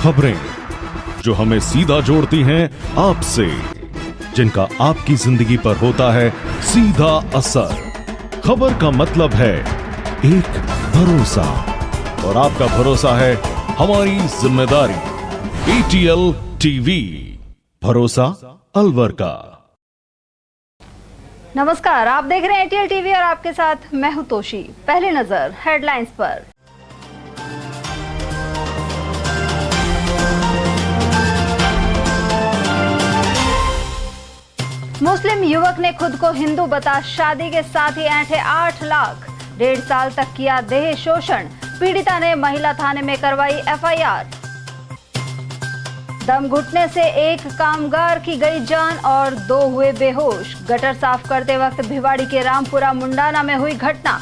खबरें जो हमें सीधा जोड़ती हैं आपसे, जिनका आपकी जिंदगी पर होता है सीधा असर। खबर का मतलब है एक भरोसा, और आपका भरोसा है हमारी जिम्मेदारी। ATL टीवी, भरोसा अलवर का। नमस्कार, आप देख रहे हैं ATL टीवी और आपके साथ मैं हूं तोशी। पहली नजर हेडलाइंस पर। मुस्लिम युवक ने खुद को हिंदू बता शादी के साथ ही ऐंठे 8 लाख। 1.5 साल तक किया देह शोषण। पीड़िता ने महिला थाने में करवाई FIR। दम घुटने से एक कामगार की गई जान और 2 हुए बेहोश। गटर साफ करते वक्त भिवाड़ी के रामपुरा मुंडाना में हुई घटना।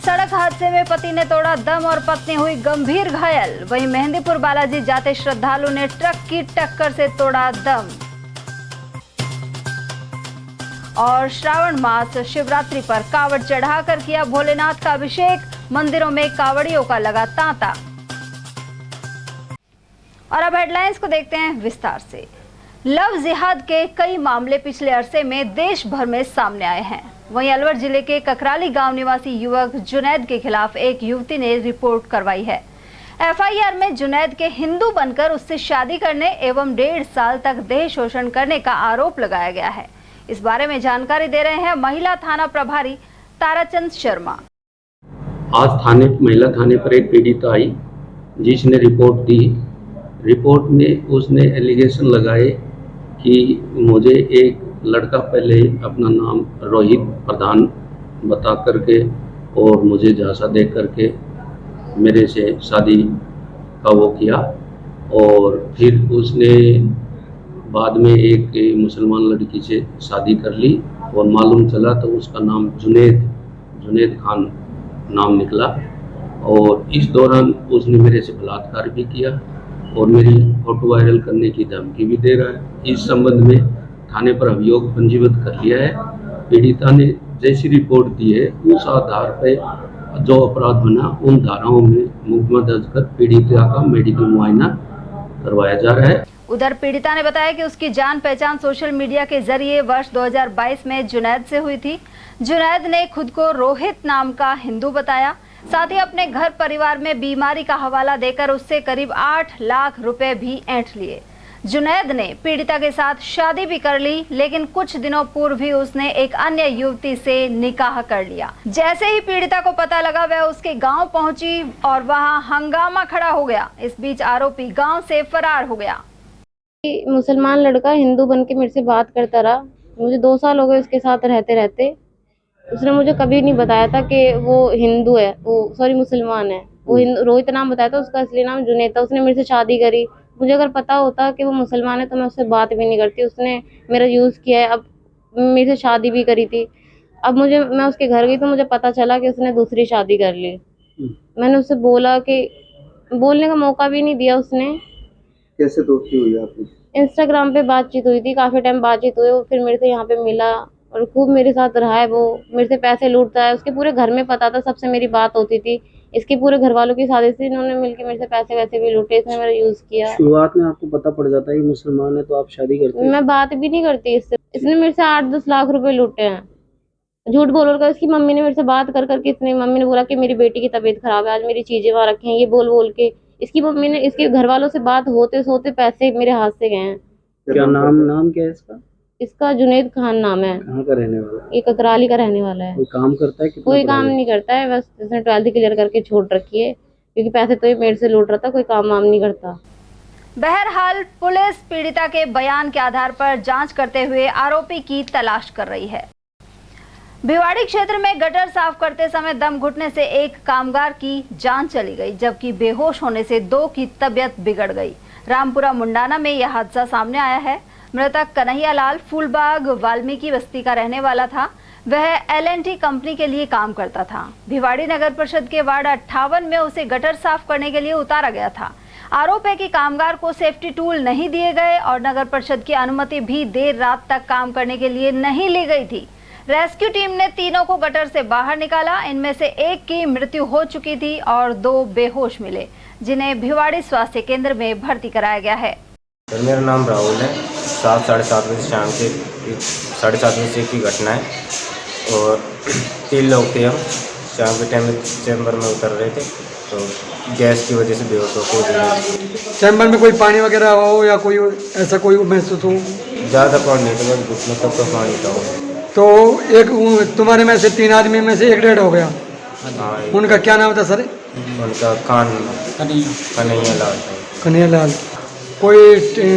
सड़क हादसे में पति ने तोड़ा दम और पत्नी हुई गंभीर घायल। वहीं मेहंदीपुर बालाजी जाते श्रद्धालु ने ट्रक की टक्कर से तोड़ा दम। और श्रावण मास शिवरात्रि पर कावड़ चढ़ाकर किया भोलेनाथ का अभिषेक। मंदिरों में कावड़ियों का लगा तांता। और अब हेडलाइंस को देखते हैं विस्तार से। लव जिहाद के कई मामले पिछले अरसे में देश भर में सामने आए हैं। वहीं अलवर जिले के ककराली गांव निवासी युवक जुनैद के खिलाफ एक युवती ने रिपोर्ट करवाई है। FIR में जुनैद के हिंदू बनकर उससे शादी करने एवं 1.5 साल तक देह शोषण करने का आरोप लगाया गया है। इस बारे में जानकारी दे रहे हैं महिला थाना प्रभारी ताराचंद शर्मा। आज महिला थाने पर एक पीड़िता आई जिसने रिपोर्ट दी। रिपोर्ट में उसने एलिगेशन लगाए कि मुझे एक लड़का पहले अपना नाम रोहित प्रधान बता करके और मुझे झांसा दे करके मेरे से शादी का वो किया, और फिर उसने बाद में एक मुसलमान लड़की से शादी कर ली और मालूम चला तो उसका नाम जुनैद खान नाम निकला। और इस दौरान उसने मेरे से बलात्कार भी किया और मेरी फोटो वायरल करने की धमकी भी दे रहा है। इस संबंध में थाने पर अभियोग पंजीबद्ध कर लिया है। पीड़िता ने जैसी रिपोर्ट दी है उस आधार पर जो अपराध बना उन धाराओं में मुकदमा दर्ज कर पीड़िता का मेडिकल मुआयना करवाया जा रहा है। उधर पीड़िता ने बताया कि उसकी जान पहचान सोशल मीडिया के जरिए वर्ष 2022 में जुनैद से हुई थी। जुनैद ने खुद को रोहित नाम का हिंदू बताया, साथ ही अपने घर परिवार में बीमारी का हवाला देकर उससे करीब 8 लाख रुपए भी ऐंठ लिए। जुनैद ने पीड़िता के साथ शादी भी कर ली, लेकिन कुछ दिनों पूर्व ही उसने एक अन्य युवती से निकाह कर लिया। जैसे ही पीड़िता को पता लगा वह उसके गांव पहुंची और वहां हंगामा खड़ा हो गया। इस बीच आरोपी गांव से फरार हो गया। मुसलमान लड़का हिंदू बन के मेरे से बात करता रहा। मुझे 2 साल हो गए उसके साथ रहते रहते। उसने मुझे कभी नहीं बताया था कि वो हिंदू है, मुसलमान है। वो रोहित नाम बताया था, उसका असली नाम जुनैद था। उसने मेरे से शादी करी। मुझे अगर पता होता कि वो मुसलमान है तो मैं उससे बात भी नहीं करती। उसने मेरा यूज़ किया है। अब मेरे से शादी भी करी थी। अब मैं उसके घर गई तो मुझे पता चला कि उसने दूसरी शादी कर ली। मैंने उससे बोला कि बोलने का मौका भी नहीं दिया उसने। कैसे दोस्ती हुई आपकी? इंस्टाग्राम पे बातचीत हुई थी, काफ़ी टाइम बातचीत हुई। वो फिर मेरे से यहाँ पे मिला और खूब मेरे साथ रहा है। वो मेरे से पैसे लूटता है। उसके पूरे घर में पता था, सबसे मेरी बात होती थी। इसके पूरे घर वालों की साजिश थी। इन्होंने मिलकर मेरे से पैसे वैसे भी लूटे। इसने मेरा यूज किया। शुरुआत में आपको पता पड़ जाता है कि मुसलमान है तो आप शादी करते हैं? मैं बात भी नहीं करती इससे। इसने मेरे से 8-10 लाख रुपए लूटे हैं, झूठ बोल कर। इसकी मम्मी ने मेरे से बात कर करके मम्मी ने बोला कि मेरी बेटी की तबीयत खराब है, आज मेरी चीजें वहाँ रखी हैं, ये बोल बोल के इसकी मम्मी ने इसके घर वालों से बात होते होते पैसे मेरे हाथ से गए हैं। क्या नाम क्या है इसका? इसका जुनैद खान नाम है। कहाँ का रहने वाला है? ये ककराली का रहने वाला है। कोई काम करता है? कोई काम नहीं करता है, बस इसने 12th क्लियर करके छोड़ रखी है, क्योंकि पैसे तो ये मेरे से लूट रहा था। कोई काम वाम नहीं करता। बहरहाल पुलिस पीड़िता के बयान के आधार पर जांच करते हुए आरोपी की तलाश कर रही है। भिवाड़ी क्षेत्र में गटर साफ करते समय दम घुटने से एक कामगार की जान चली गई, जबकि बेहोश होने से 2 की तबीयत बिगड़ गई। रामपुरा मुंडाना में यह हादसा सामने आया है। मृतक कन्हैया लाल फूलबाग वाल्मीकि बस्ती का रहने वाला था। वह L&T कंपनी के लिए काम करता था। भिवाड़ी नगर परिषद के वार्ड 58 में उसे गटर साफ करने के लिए उतारा गया था। आरोप है कि कामगार को सेफ्टी टूल नहीं दिए गए और नगर परिषद की अनुमति भी देर रात तक काम करने के लिए नहीं ली गई थी। रेस्क्यू टीम ने तीनों को गटर से बाहर निकाला। इनमें से एक की मृत्यु हो चुकी थी और 2 बेहोश मिले। जिन्हें भिवाड़ी स्वास्थ्य केंद्र में भर्ती कराया गया है। सर मेरा नाम राहुल है। 7-7:30 बजे शाम के 7:30 बजे की घटना है और 3 लोग थे। हम शाम के टाइम में चैम्बर में उतर रहे थे तो गैस की वजह से बेहोश होकर चैम्बर में कोई पानी वगैरह हो या कोई ऐसा कोई महसूस हो? ज़्यादा पानी नहीं था, बस घुटने तक तो पानी था। तो एक तुम्हारे में से 3 आदमी में से एक डेड हो गया। हाँ, उनका क्या नाम था सर? उनका कन्हैया लाल। कन्हैया लाल। कोई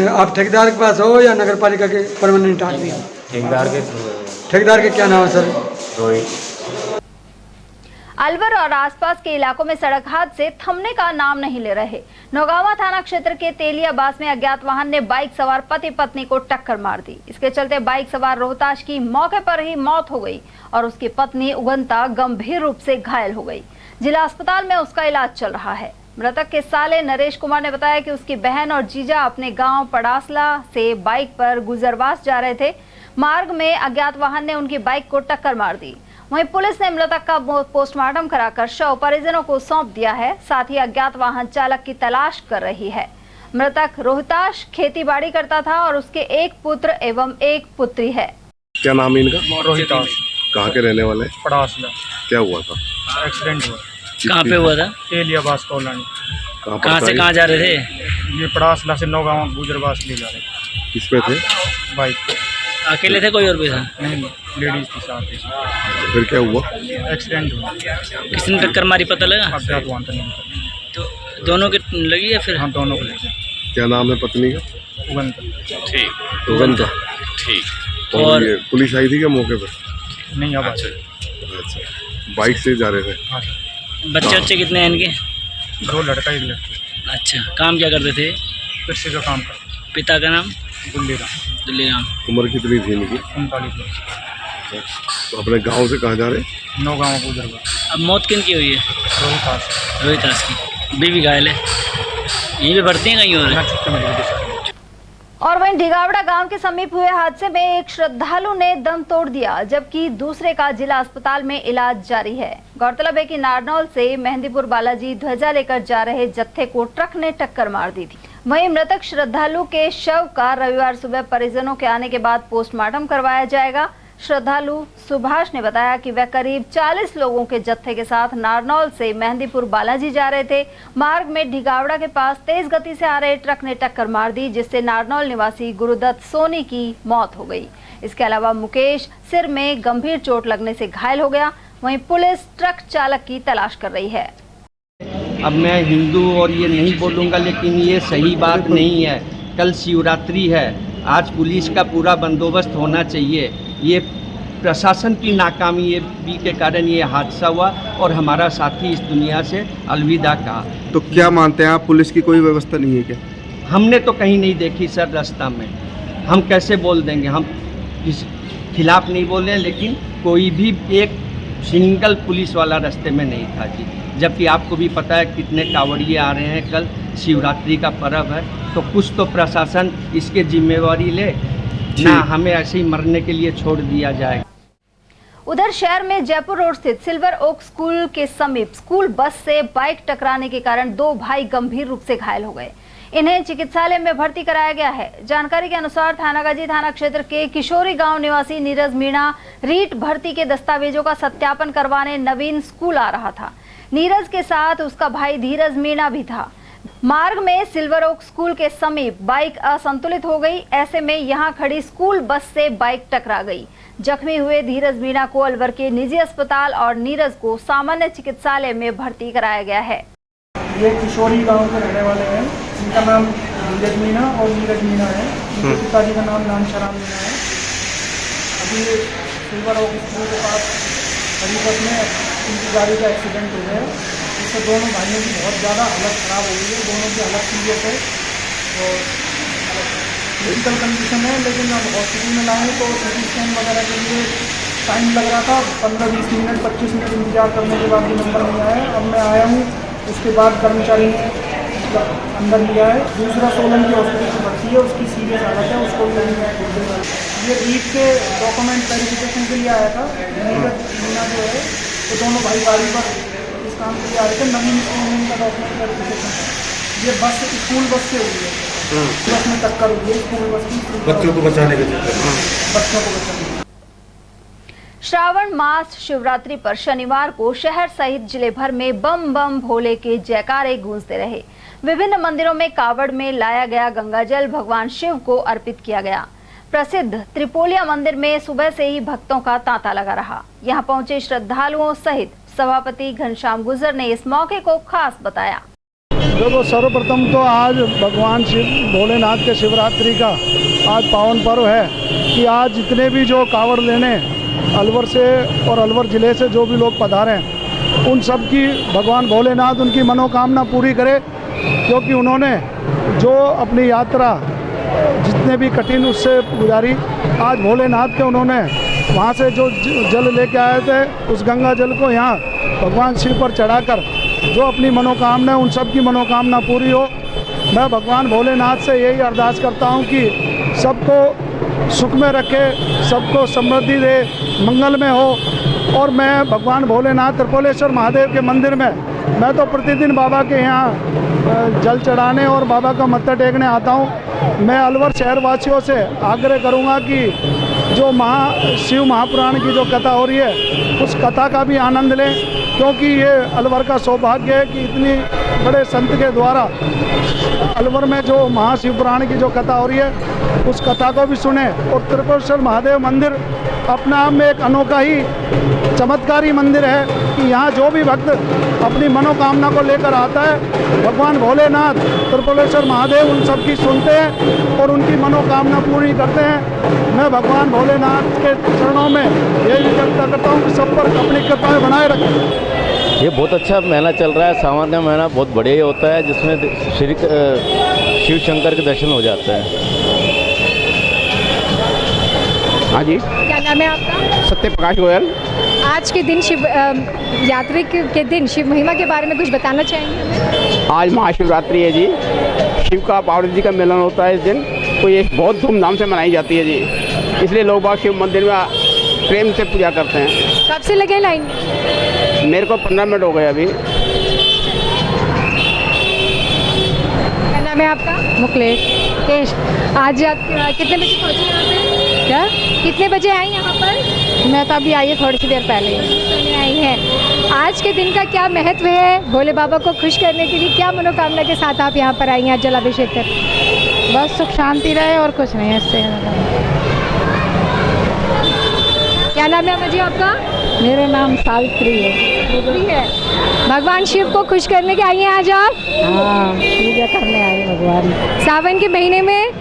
आप ठेकेदार के पास हो या नगर पालिका के परमानेंट आदमी? ठेकेदार के क्या नाम है सर? रोहित। अलवर और आसपास के इलाकों में सड़क हादसे थमने का नाम नहीं ले रहे। नौगावा थाना क्षेत्र के तेलियाबास में अज्ञात वाहन ने बाइक सवार पति पत्नी को टक्कर मार दी। इसके चलते बाइक सवार रोहताश की मौके पर ही मौत हो गई और उसकी पत्नी उगंता गंभीर रूप से घायल हो गई। जिला अस्पताल में उसका इलाज चल रहा है। मृतक के साले नरेश कुमार ने बताया कि उसकी बहन और जीजा अपने गाँव पड़ासला से बाइक पर गुजरवास जा रहे थे। मार्ग में अज्ञात वाहन ने उनकी बाइक को टक्कर मार दी। वहीं पुलिस ने मृतक का पोस्टमार्टम कराकर शव परिजनों को सौंप दिया है। साथ ही अज्ञात वाहन चालक की तलाश कर रही है। मृतक रोहताश खेतीबाड़ी करता था और उसके एक पुत्र एवं एक पुत्री है। क्या नाम है इनका? रोहिताश। कहाँ के रहने वाले? पड़ासला। क्या हुआ था? एक्सीडेंट हुआ। कहाँ पे हुआ था? तेलियाबास कॉलोनी। कहाँ से कहाँ जा रहे थे? ये पड़ासला से नौगांव गुजरवास ले जा रहे थे। किस पे थे? बाइक पे। अकेले थे कोई और भी था? नहीं, लेडीज के साथ। फिर क्या हुआ? एक्सीडेंट हुआ। किसने टक्कर मारी पता लगा? अज्ञात वाहन था। तो दोनों के लगी या फिर? हाँ, दोनों को लगी। क्या नाम है पत्नी का? उगंता। ठीक। उगंता। ठीक। और ये पुलिस आई थी क्या मौके पर? नहीं, अब अच्छा, बाइक से जा रहे थे। हाँ। बच्चे कितने हैं इनके? 2 लड़का 1 लड़की। अच्छा, काम क्या करते थे? कृषि का काम करते। पिता का नाम? दुल्लीराम। उम्र कितनी थी इनकी? 39 वर्ष। तो अपने गांव से कहाँ जा रहे? नौगांव गुजरवास। अब मौत किन की हुई है? रोहिताश की। बीवी घायल है। यहीं पे भर्ती है कहीं और? और वहीं ढिगावड़ा गांव के समीप हुए हादसे में एक श्रद्धालु ने दम तोड़ दिया, जबकि दूसरे का जिला अस्पताल में इलाज जारी है। गौरतलब है कि नारनौल से मेहंदीपुर बालाजी ध्वजा लेकर जा रहे जत्थे को ट्रक ने टक्कर मार दी थी। वहीं मृतक श्रद्धालु के शव का रविवार सुबह परिजनों के आने के बाद पोस्टमार्टम करवाया जाएगा। श्रद्धालु सुभाष ने बताया कि वह करीब 40 लोगों के जत्थे के साथ नारनौल से मेहंदीपुर बालाजी जा रहे थे। मार्ग में ढिगावड़ा के पास तेज गति से आ रहे ट्रक ने टक्कर मार दी, जिससे नारनौल निवासी गुरुदत्त सोनी की मौत हो गई। इसके अलावा मुकेश सिर में गंभीर चोट लगने से घायल हो गया। वहीं पुलिस ट्रक चालक की तलाश कर रही है। अब मैं हिंदू और ये नहीं बोलूँगा, लेकिन ये सही बात नहीं है। कल शिवरात्रि है, आज पुलिस का पूरा बंदोबस्त होना चाहिए। ये प्रशासन की नाकामयाबी के कारण ये हादसा हुआ और हमारा साथी इस दुनिया से अलविदा कहा। तो क्या मानते हैं आप, पुलिस की कोई व्यवस्था नहीं है क्या? हमने तो कहीं नहीं देखी सर रास्ता में। हम कैसे बोल देंगे? हम किस खिलाफ नहीं बोल रहे, लेकिन कोई भी एक सिंगल पुलिस वाला रास्ते में नहीं था जी। जबकि आपको भी पता है कितने कांवड़िए आ रहे हैं, कल शिवरात्रि का पर्व है, तो कुछ तो प्रशासन इसके जिम्मेवारी ले, ना हमें ऐसे ही मरने के लिए छोड़ दिया जाए। उधर शहर में जयपुर रोड स्थित सिल्वर ओक स्कूल के समीप स्कूल बस से बाइक टकराने के कारण 2 भाई गंभीर रूप से घायल हो गए। इन्हें चिकित्सालय में भर्ती कराया गया है। जानकारी के अनुसार थानागाजी थाना क्षेत्र के किशोरी गांव निवासी नीरज मीणा रीट भर्ती के दस्तावेजों का सत्यापन करवाने नवीन स्कूल आ रहा था। नीरज के साथ उसका भाई धीरज मीणा भी था। मार्ग में सिल्वर ओक स्कूल के समीप बाइक असंतुलित हो गई। ऐसे में यहां खड़ी स्कूल बस से बाइक टकरा गई। जख्मी हुए धीरज मीणा को अलवर के निजी अस्पताल और नीरज को सामान्य चिकित्सालय में भर्ती कराया गया है। ये किशोरी गांव के रहने वाले हैं। इनका नाम धीरज मीणा और नीरज मीणा है। इनके पिताजी का नाम रामशराम मीणा है। अभी सिल्वर ओक स्कूल के पास खड़ी बस में इनकी गाड़ी का एक्सीडेंट हो गया। इससे दोनों भाइयों की बहुत ज़्यादा हालत ख़राब हो गई है। दोनों की हालत सीरियस है और क्रिटिकल कंडीशन है, लेकिन अब हॉस्पिटल में लाए तो सीटी स्कैन वगैरह के लिए टाइम लग रहा था। 15-20 मिनट 25 मिनट इंतजार करने के बाद भी नंबर नहीं आया। अब मैं आया हूँ, उसके बाद कर्मचारी ने अंदर लिया है। दूसरा सोलन की हॉस्पिटल में भर्ती है, उसकी सीरियस हालत है, उसको भी ये ईद के डॉक्यूमेंट वेरिफिकेशन के लिए आया था। नीरज मीणा जो है, तो दोनों भाई गाड़ी पर काम के लिए आए थे, नवीन का डॉक्यूमेंट वेरिफिकेशन। ये बस स्कूल बस से हुई है, बस में टक्कर हुई है स्कूल बस की, बच्चों को बचाने के चक्कर बच्चों को बचाने। श्रावण मास शिवरात्रि पर शनिवार को शहर सहित जिले भर में बम बम भोले के जयकारे गूंजते रहे। विभिन्न मंदिरों में कावड़ में लाया गया गंगाजल भगवान शिव को अर्पित किया गया। प्रसिद्ध त्रिपोलिया मंदिर में सुबह से ही भक्तों का तांता लगा रहा। यहां पहुंचे श्रद्धालुओं सहित सभापति घनश्याम गुर्जर ने इस मौके को खास बताया। देखो, सर्वप्रथम तो आज भगवान शिव भोलेनाथ के शिवरात्रि का आज पावन पर्व है कि आज जितने भी जो कावड़ लेने अलवर से और अलवर ज़िले से जो भी लोग पधारे हैं, उन सब की भगवान भोलेनाथ उनकी मनोकामना पूरी करे, क्योंकि उन्होंने जो अपनी यात्रा जितने भी कठिन उससे गुजारी, आज भोलेनाथ के उन्होंने वहाँ से जो जल लेके आए थे उस गंगा जल को यहाँ भगवान शिव पर चढ़ाकर जो अपनी मनोकामना उन सब की मनोकामना पूरी हो। मैं भगवान भोलेनाथ से यही अरदास करता हूँ कि सबको सुख में रखे, सबको समृद्धि दे, मंगल में हो। और मैं भगवान भोलेनाथ त्रिपोलेश्वर महादेव के मंदिर में मैं तो प्रतिदिन बाबा के यहाँ जल चढ़ाने और बाबा का मत्था टेकने आता हूँ। मैं अलवर शहरवासियों से आग्रह करूँगा कि जो शिव महापुराण की जो कथा हो रही है उस कथा का भी आनंद लें, क्योंकि ये अलवर का सौभाग्य है कि इतनी बड़े संत के द्वारा अलवर में जो महाशिव पुराण की जो कथा हो रही है उस कथा को भी सुने। और त्रिपुरेश्वर महादेव मंदिर अपने आप में एक अनोखा ही चमत्कारी मंदिर है कि यहाँ जो भी भक्त अपनी मनोकामना को लेकर आता है, भगवान भोलेनाथ त्रिपुरेश्वर महादेव उन सब की सुनते हैं और उनकी मनोकामना पूरी करते हैं। मैं भगवान भोलेनाथ के चरणों में यही विज्ञप्ति करता हूँ कि सब पर अपनी कृपाएं बनाए रखें। ये बहुत अच्छा महीना चल रहा है, सावन का महीना बहुत बढ़िया होता है, जिसमें श्री शिव शंकर के दर्शन हो जाते हैं। हाँ जी, क्या नाम है आपका? सत्य प्रकाश गोयल। आज के दिन शिव यात्री के दिन शिव महिमा के बारे में कुछ बताना चाहेंगे हमें? आज महाशिवरात्रि है जी, शिव का पार्वती जी का मिलन होता है इस दिन, तो ये बहुत धूमधाम से मनाई जाती है जी, इसलिए लोग बाग शिव मंदिर में प्रेम से पूजा करते हैं। कब से लगे लाइन? मेरे को 15 मिनट हो गए अभी। क्या नाम है आपका? मुकेश। आज आप कितने बजे पहुँचे यहाँ पे? क्या? कितने बजे आई यहाँ पर? मैं तो अभी आई है, थोड़ी सी देर पहले आई हैं। आज के दिन का क्या महत्व है? भोले बाबा को खुश करने के लिए क्या मनोकामना के साथ आप यहाँ पर आई हैं जलाभिषेक कर? बस सुख शांति रहे और कुछ नहीं है इससे। क्या नाम है जी आपका? मेरा नाम सावित्री है। भगवान शिव को खुश करने के आई हैं आज आप? हाँ, पूजा करने आई भगवान। सावन के महीने में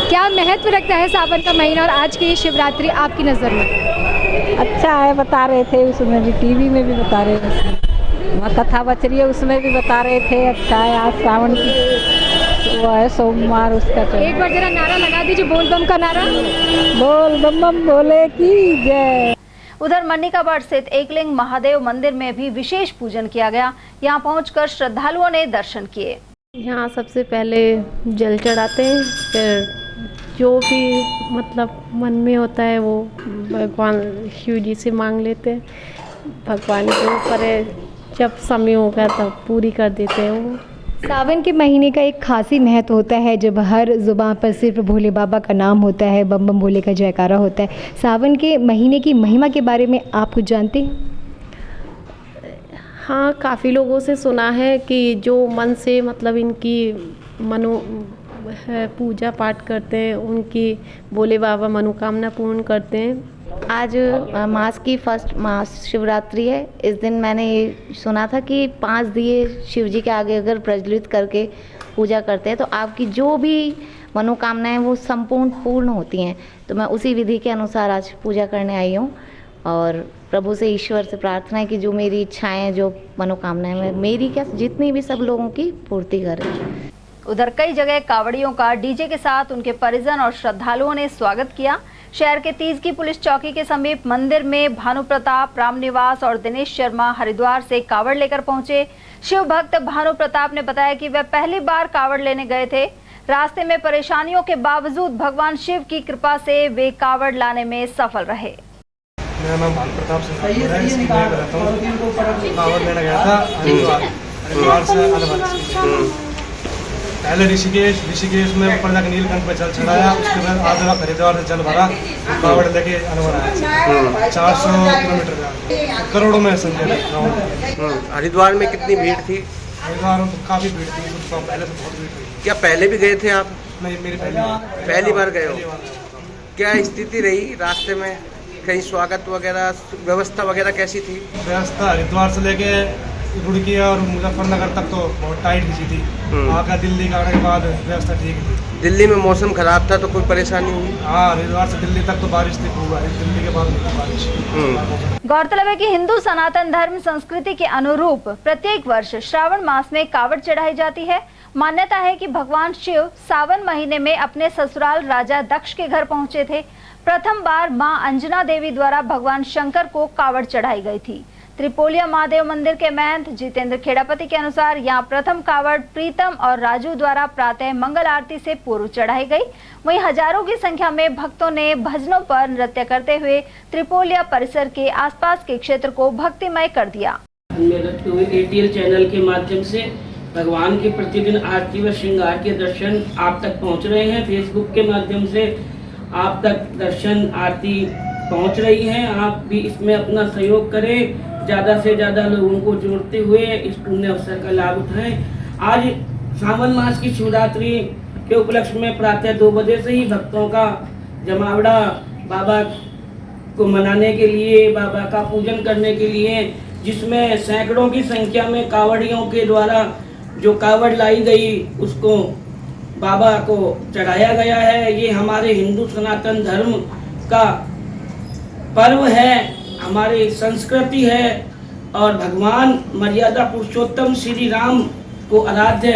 क्या महत्व रखता है सावन का महीना और आज की शिवरात्रि आपकी नज़र में? अच्छा है, बता रहे थे उसमें भी, टीवी में भी बता रहे थे, वहाँ कथा बच रही है उसमें भी बता रहे थे। अच्छा है, आज सावन की वो है सोमवार, उसका एक बार जरा नारा लगा दीजिए, बोल बम का नारा। बोल बम बम भोले की जय। उधर मन्निकाबाड़ स्थित एकलिंग महादेव मंदिर में भी विशेष पूजन किया गया। यहां पहुंचकर श्रद्धालुओं ने दर्शन किए। यहाँ सबसे पहले जल चढ़ाते हैं, फिर जो भी मतलब मन में होता है वो भगवान शिव जी से मांग लेते हैं। भगवान के ऊपर है, जब समय होगा तब पूरी कर देते हैं वो। सावन के महीने का एक खासी महत्व होता है, जब हर ज़ुबान पर सिर्फ भोले बाबा का नाम होता है, बम बम भोले का जयकारा होता है। सावन के महीने की महिमा के बारे में आप कुछ जानते हैं? हाँ, काफ़ी लोगों से सुना है कि जो मन से मतलब इनकी पूजा पाठ करते हैं, उनकी भोले बाबा मनोकामना पूर्ण करते हैं। आज मास की फर्स्ट मास शिवरात्रि है। इस दिन मैंने ये सुना था कि 5 दिए शिव जी के आगे अगर प्रज्वलित करके पूजा करते हैं तो आपकी जो भी मनोकामनाएं वो संपूर्ण पूर्ण होती हैं। तो मैं उसी विधि के अनुसार आज पूजा करने आई हूँ और प्रभु से, ईश्वर से प्रार्थना है कि जो मेरी इच्छाएं, जो मनोकामनाएं मेरी क्या जितनी भी सब लोगों की पूर्ति करें। उधर कई जगह कावड़ियों का डीजे के साथ उनके परिजन और श्रद्धालुओं ने स्वागत किया। शहर के तीसकी पुलिस चौकी के समीप मंदिर में भानु प्रताप, रामनिवास और दिनेश शर्मा हरिद्वार से कावड़ लेकर पहुंचे। शिव भक्त भानु प्रताप ने बताया कि वे पहली बार कावड़ लेने गए थे। रास्ते में परेशानियों के बावजूद भगवान शिव की कृपा से वे कावड़ लाने में सफल रहे। मेरा नाम भानु प्रताप सिंह है, इसकी मैं रहता हूँ। कांवड़ लेने गया था हरिद्वार से अलवर। पहले ऋषिकेश में ऊपर जाकर नीलकंठ पे जल चढ़ाया, उसके बाद आधा हरिद्वार से जल भरा, कांवड़ लेके अलवर आया। 400 किलोमीटर का, करोड़ों में समझे। हरिद्वार में कितनी भीड़ थी? हरिद्वार में काफ़ी भीड़ थी, पहले से बहुत भीड़ थी। क्या पहले भी गए थे आप? नहीं, मेरी पहली बार गए हो। क्या स्थिति रही रास्ते में? कहीं स्वागत वगैरह, व्यवस्था वगैरह कैसी थी? व्यवस्था हरिद्वार से लेके रुड़की और मुजफ्फरनगर तक तो बहुत टाइट खींची थी। आगे दिल्ली का आने के बाद व्यवस्था ठीक थी। दिल्ली में मौसम खराब था तो कोई परेशानी हुई? हाँ, हरिद्वार से दिल्ली तक तो बारिश थी पूरा, दिल्ली के बाद नहीं बारिश। गौरतलब है कि हिंदू सनातन धर्म संस्कृति के अनुरूप प्रत्येक वर्ष श्रावण मास में कावड़ चढ़ाई जाती है। मान्यता है कि भगवान शिव सावन महीने में अपने ससुराल राजा दक्ष के घर पहुंचे थे। प्रथम बार मां अंजना देवी द्वारा भगवान शंकर को कावड़ चढ़ाई गई थी। त्रिपोलिया महादेव मंदिर के महंत जितेंद्र खेड़ापति के अनुसार यहां प्रथम कावड़ प्रीतम और राजू द्वारा प्रातः मंगल आरती से पूर्व चढ़ाई गई। वहीं हजारों की संख्या में भक्तों ने भजनों पर नृत्य करते हुए त्रिपोलिया परिसर के आसपास के क्षेत्र को भक्तिमय कर दिया। ATL चैनल के माध्यम से भगवान के प्रतिदिन आरती व श्रृंगार के दर्शन आप तक पहुंच रहे हैं। फेसबुक के माध्यम से आप तक दर्शन आरती पहुंच रही है। आप भी इसमें अपना सहयोग करें, ज़्यादा से ज़्यादा लोगों को जोड़ते हुए इस पुण्य अवसर का लाभ उठाएं। आज सावन मास की शिवरात्रि के उपलक्ष्य में प्रातः 2 बजे से ही भक्तों का जमावड़ा बाबा को मनाने के लिए, बाबा का पूजन करने के लिए, जिसमें सैकड़ों की संख्या में कावड़ियों के द्वारा जो कावड़ लाई गई उसको बाबा को चढ़ाया गया है। ये हमारे हिंदू सनातन धर्म का पर्व है, हमारी संस्कृति है और भगवान मर्यादा पुरुषोत्तम श्री राम को आराध्य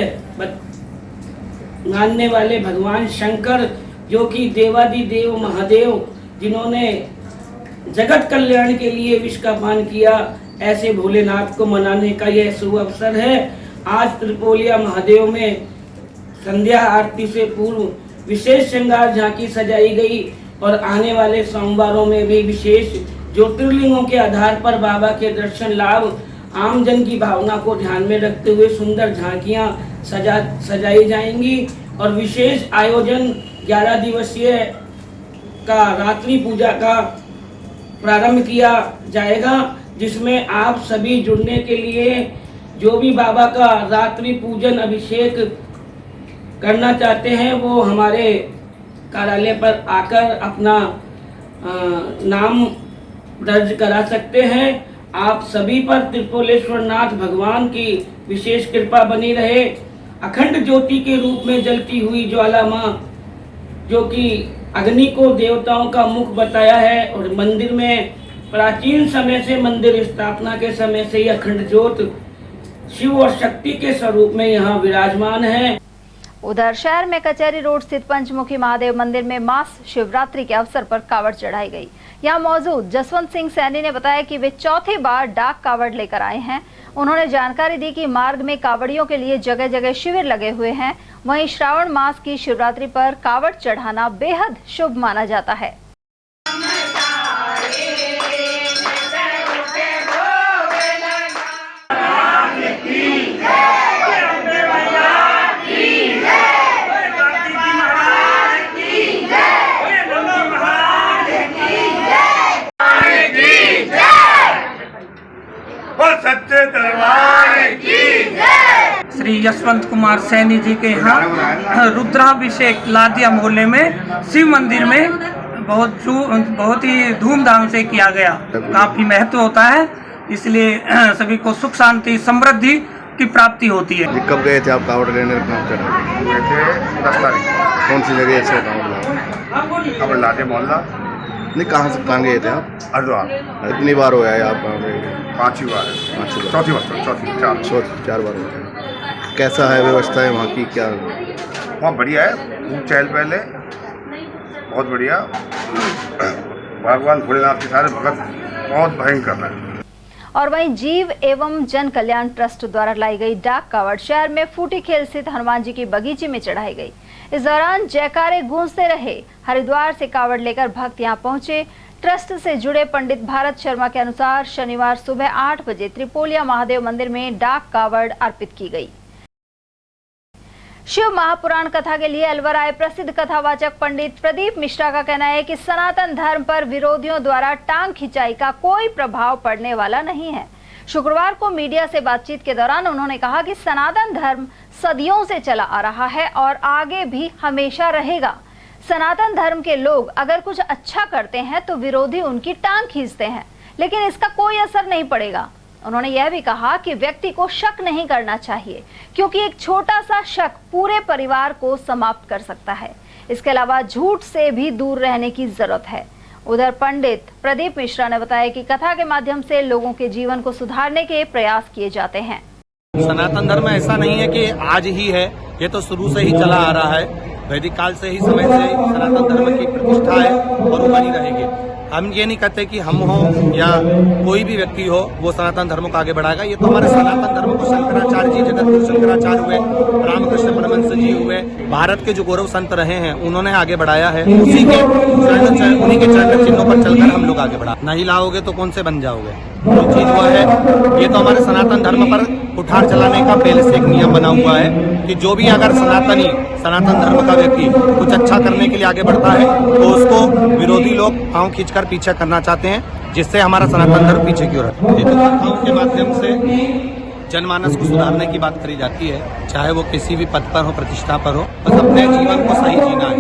मानने वाले भगवान शंकर, जो कि देवादिदेव महादेव, जिन्होंने जगत कल्याण के लिए विष का पान किया, ऐसे भोलेनाथ को मनाने का यह शुभ अवसर है। आज त्रिपोलिया महादेव में संध्या आरती से पूर्व विशेष श्रृंगार झांकी सजाई गई और आने वाले सोमवारों में भी विशेष ज्योतिर्लिंगों के आधार पर बाबा के दर्शन लाभ, आमजन की भावना को ध्यान में रखते हुए सुंदर झांकियां सजाई जाएंगी और विशेष आयोजन 11 दिवसीय का रात्रि पूजा का प्रारंभ किया जाएगा, जिसमें आप सभी जुड़ने के लिए जो भी बाबा का रात्रि पूजन अभिषेक करना चाहते हैं वो हमारे कार्यालय पर आकर अपना नाम दर्ज करा सकते हैं। आप सभी पर त्रिपोलेश्वर नाथ भगवान की विशेष कृपा बनी रहे। अखंड ज्योति के रूप में जलती हुई ज्वाला माँ, जो कि अग्नि को देवताओं का मुख बताया है, और मंदिर में प्राचीन समय से, मंदिर स्थापना के समय से ही अखंड ज्योत शिव और शक्ति के स्वरूप में यहाँ विराजमान है। उधर शहर में कचहरी रोड स्थित पंचमुखी महादेव मंदिर में मास शिवरात्रि के अवसर पर कावड़ चढ़ाई गई। यहाँ मौजूद जसवंत सिंह सैनी ने बताया कि वे चौथी बार डाक कावड़ लेकर आए हैं। उन्होंने जानकारी दी कि मार्ग में कावड़ियों के लिए जगह जगह शिविर लगे हुए हैं। वहीं श्रावण मास की शिवरात्रि पर कावड़ चढ़ाना बेहद शुभ माना जाता है। सच्चे दरबार की जय। श्री यशवंत कुमार सैनी जी के यहाँ रुद्राभिषेक लादिया मोहल्ले में शिव मंदिर में बहुत ही धूमधाम से किया गया। काफी महत्व होता है, इसलिए सभी को सुख शांति समृद्धि की प्राप्ति होती है। कब गए थे आप कावड़ लेने? 10 तारीख। कौन सी जगह से कावड़ लादिया मोहल्ला? नहीं, कहाँ गए थे आप? हरिद्वार। कितनी बार हो गया आप? 5 बार। चौथी बार। 4 बार हो गया। कैसा है व्यवस्था है वहाँ की? क्या बहुत बढ़िया है, खूब चहल पहले, बहुत बढ़िया। भगवान भोलेनाथ के सारे भगत बहुत भयंकर है। और वहीं जीव एवं जन कल्याण ट्रस्ट द्वारा लाई गई डाक कावड़ शहर में फूटी खेल स्थित हनुमान जी की बगीचे में चढ़ाई गई। इस दौरान जयकारे गूंजते रहे। हरिद्वार से कावड़ लेकर भक्त यहां पहुंचे। ट्रस्ट से जुड़े पंडित भारत शर्मा के अनुसार शनिवार सुबह 8 बजे त्रिपोलिया महादेव मंदिर में डाक कावड़ अर्पित की गई। शिव महापुराण कथा के लिए अलवर आए प्रसिद्ध कथावाचक पंडित प्रदीप मिश्रा का कहना है कि सनातन धर्म पर विरोधियों द्वारा टांग खिंचाई का कोई प्रभाव पड़ने वाला नहीं है। शुक्रवार को मीडिया से बातचीत के दौरान उन्होंने कहा कि सनातन धर्म सदियों से चला आ रहा है और आगे भी हमेशा रहेगा। सनातन धर्म के लोग अगर कुछ अच्छा करते हैं तो विरोधी उनकी टांग खींचते हैं, लेकिन इसका कोई असर नहीं पड़ेगा। उन्होंने यह भी कहा कि व्यक्ति को शक नहीं करना चाहिए, क्योंकि एक छोटा सा शक पूरे परिवार को समाप्त कर सकता है। इसके अलावा झूठ से भी दूर रहने की जरूरत है। उधर पंडित प्रदीप मिश्रा ने बताया कि कथा के माध्यम से लोगों के जीवन को सुधारने के प्रयास किए जाते हैं। सनातन धर्म ऐसा नहीं है कि आज ही है, ये तो शुरू से ही चला आ रहा है। वैदिक काल से ही समय से सनातन धर्म की प्रतिष्ठा है और वो बनी रहेगी। हम ये नहीं कहते कि हम हो या कोई भी व्यक्ति हो वो सनातन धर्म को आगे बढ़ाएगा। ये तो हमारे सनातन धर्म को शंकराचार्य जी, जगतगुरु शंकराचार्य हुए, रामकृष्ण परमहंस जी हुए, भारत के जो गौरव संत रहे हैं उन्होंने आगे बढ़ाया है। उन्हीं के चरण चिन्हों पर चलकर हम लोग आगे बढ़ा। नहीं लाओगे तो कौन से बन जाओगे। जो चीज हुआ है ये तो हमारे सनातन धर्म पर कुठार चलाने का पहले से एक नियम बना हुआ है कि जो भी अगर सनातन धर्म का व्यक्ति कुछ अच्छा करने के लिए आगे बढ़ता है तो उसको विरोधी लोग पांव खींचकर पीछे करना चाहते हैं, जिससे हमारा सनातन धर्म पीछे की ओर है। ये तो कथाओं के माध्यम से जनमानस को सुधारने की बात करी जाती है, चाहे वो किसी भी पद पर हो, प्रतिष्ठा पर हो। बस अपने जीवन को सही जीना है,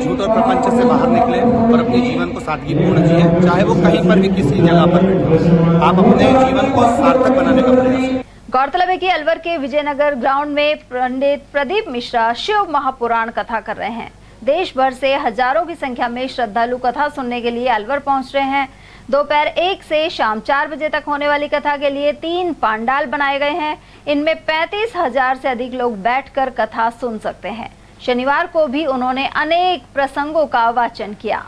झूठ और प्रपंच से बाहर निकले और अपने जीवन को सादगीपूर्ण जिए, चाहे वो कहीं पर भी किसी जगह पर बैठे। आप अपने जीवन को सार्थक बनाने का प्रयास करें। गौरतलब है कि अलवर के विजयनगर ग्राउंड में पंडित प्रदीप मिश्रा शिव महापुराण कथा कर रहे हैं। देश भर से हजारों की संख्या में श्रद्धालु कथा सुनने के लिए अलवर पहुंच रहे हैं। दोपहर 1 से शाम 4 बजे तक होने वाली कथा के लिए 3 पंडाल बनाए गए हैं। इनमें 35,000 से अधिक लोग बैठकर कथा सुन सकते हैं। शनिवार को भी उन्होंने अनेक प्रसंगों का वाचन किया।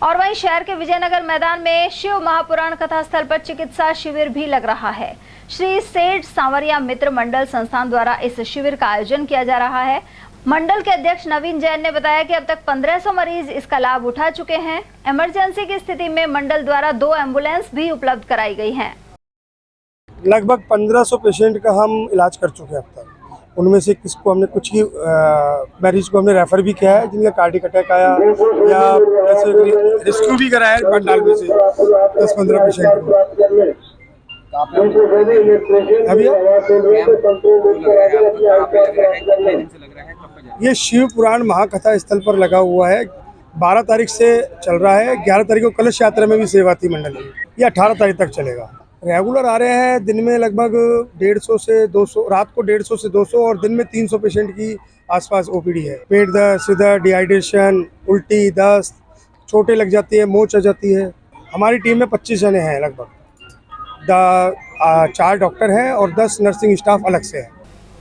और वहीं शहर के विजयनगर मैदान में शिव महापुराण कथा स्थल पर चिकित्सा शिविर भी लग रहा है। श्री सेठ सांवरिया मित्र मंडल संस्थान द्वारा इस शिविर का आयोजन किया जा रहा है। मंडल के अध्यक्ष नवीन जैन ने बताया कि अब तक 1500 मरीज इसका लाभ उठा चुके हैं। इमरजेंसी की स्थिति में मंडल द्वारा 2 एम्बुलेंस भी उपलब्ध कराई गई हैं। लगभग 1500 पेशेंट का हम इलाज कर चुके हैं अब तक। उनमें से किसको हमने कुछ ही मरीज को हमने रेफर भी किया है, जिनका कार्डियक अटैक आया या ऐसे रेस्क्यू भी कराया है पंडाल में से 10-15 पेशेंट को। ये शिव पुराण महाकथा स्थल पर लगा हुआ है। 12 तारीख से चल रहा है। 11 तारीख को कलश यात्रा में भी सेवा थी मंडल की। ये 18 तारीख तक चलेगा। रेगुलर आ रहे हैं। दिन में लगभग 150 से 200, रात को 150 से 200 और दिन में 300 पेशेंट की आसपास ओपीडी है। पेट दर्द, सिर दर्द, डिहाइड्रेशन, उल्टी, दस्त, चोटें लग जाती है, मोच आ जाती है। हमारी टीम में 25 जने हैं लगभग। 4 डॉक्टर हैं और 10 नर्सिंग स्टाफ अलग से है।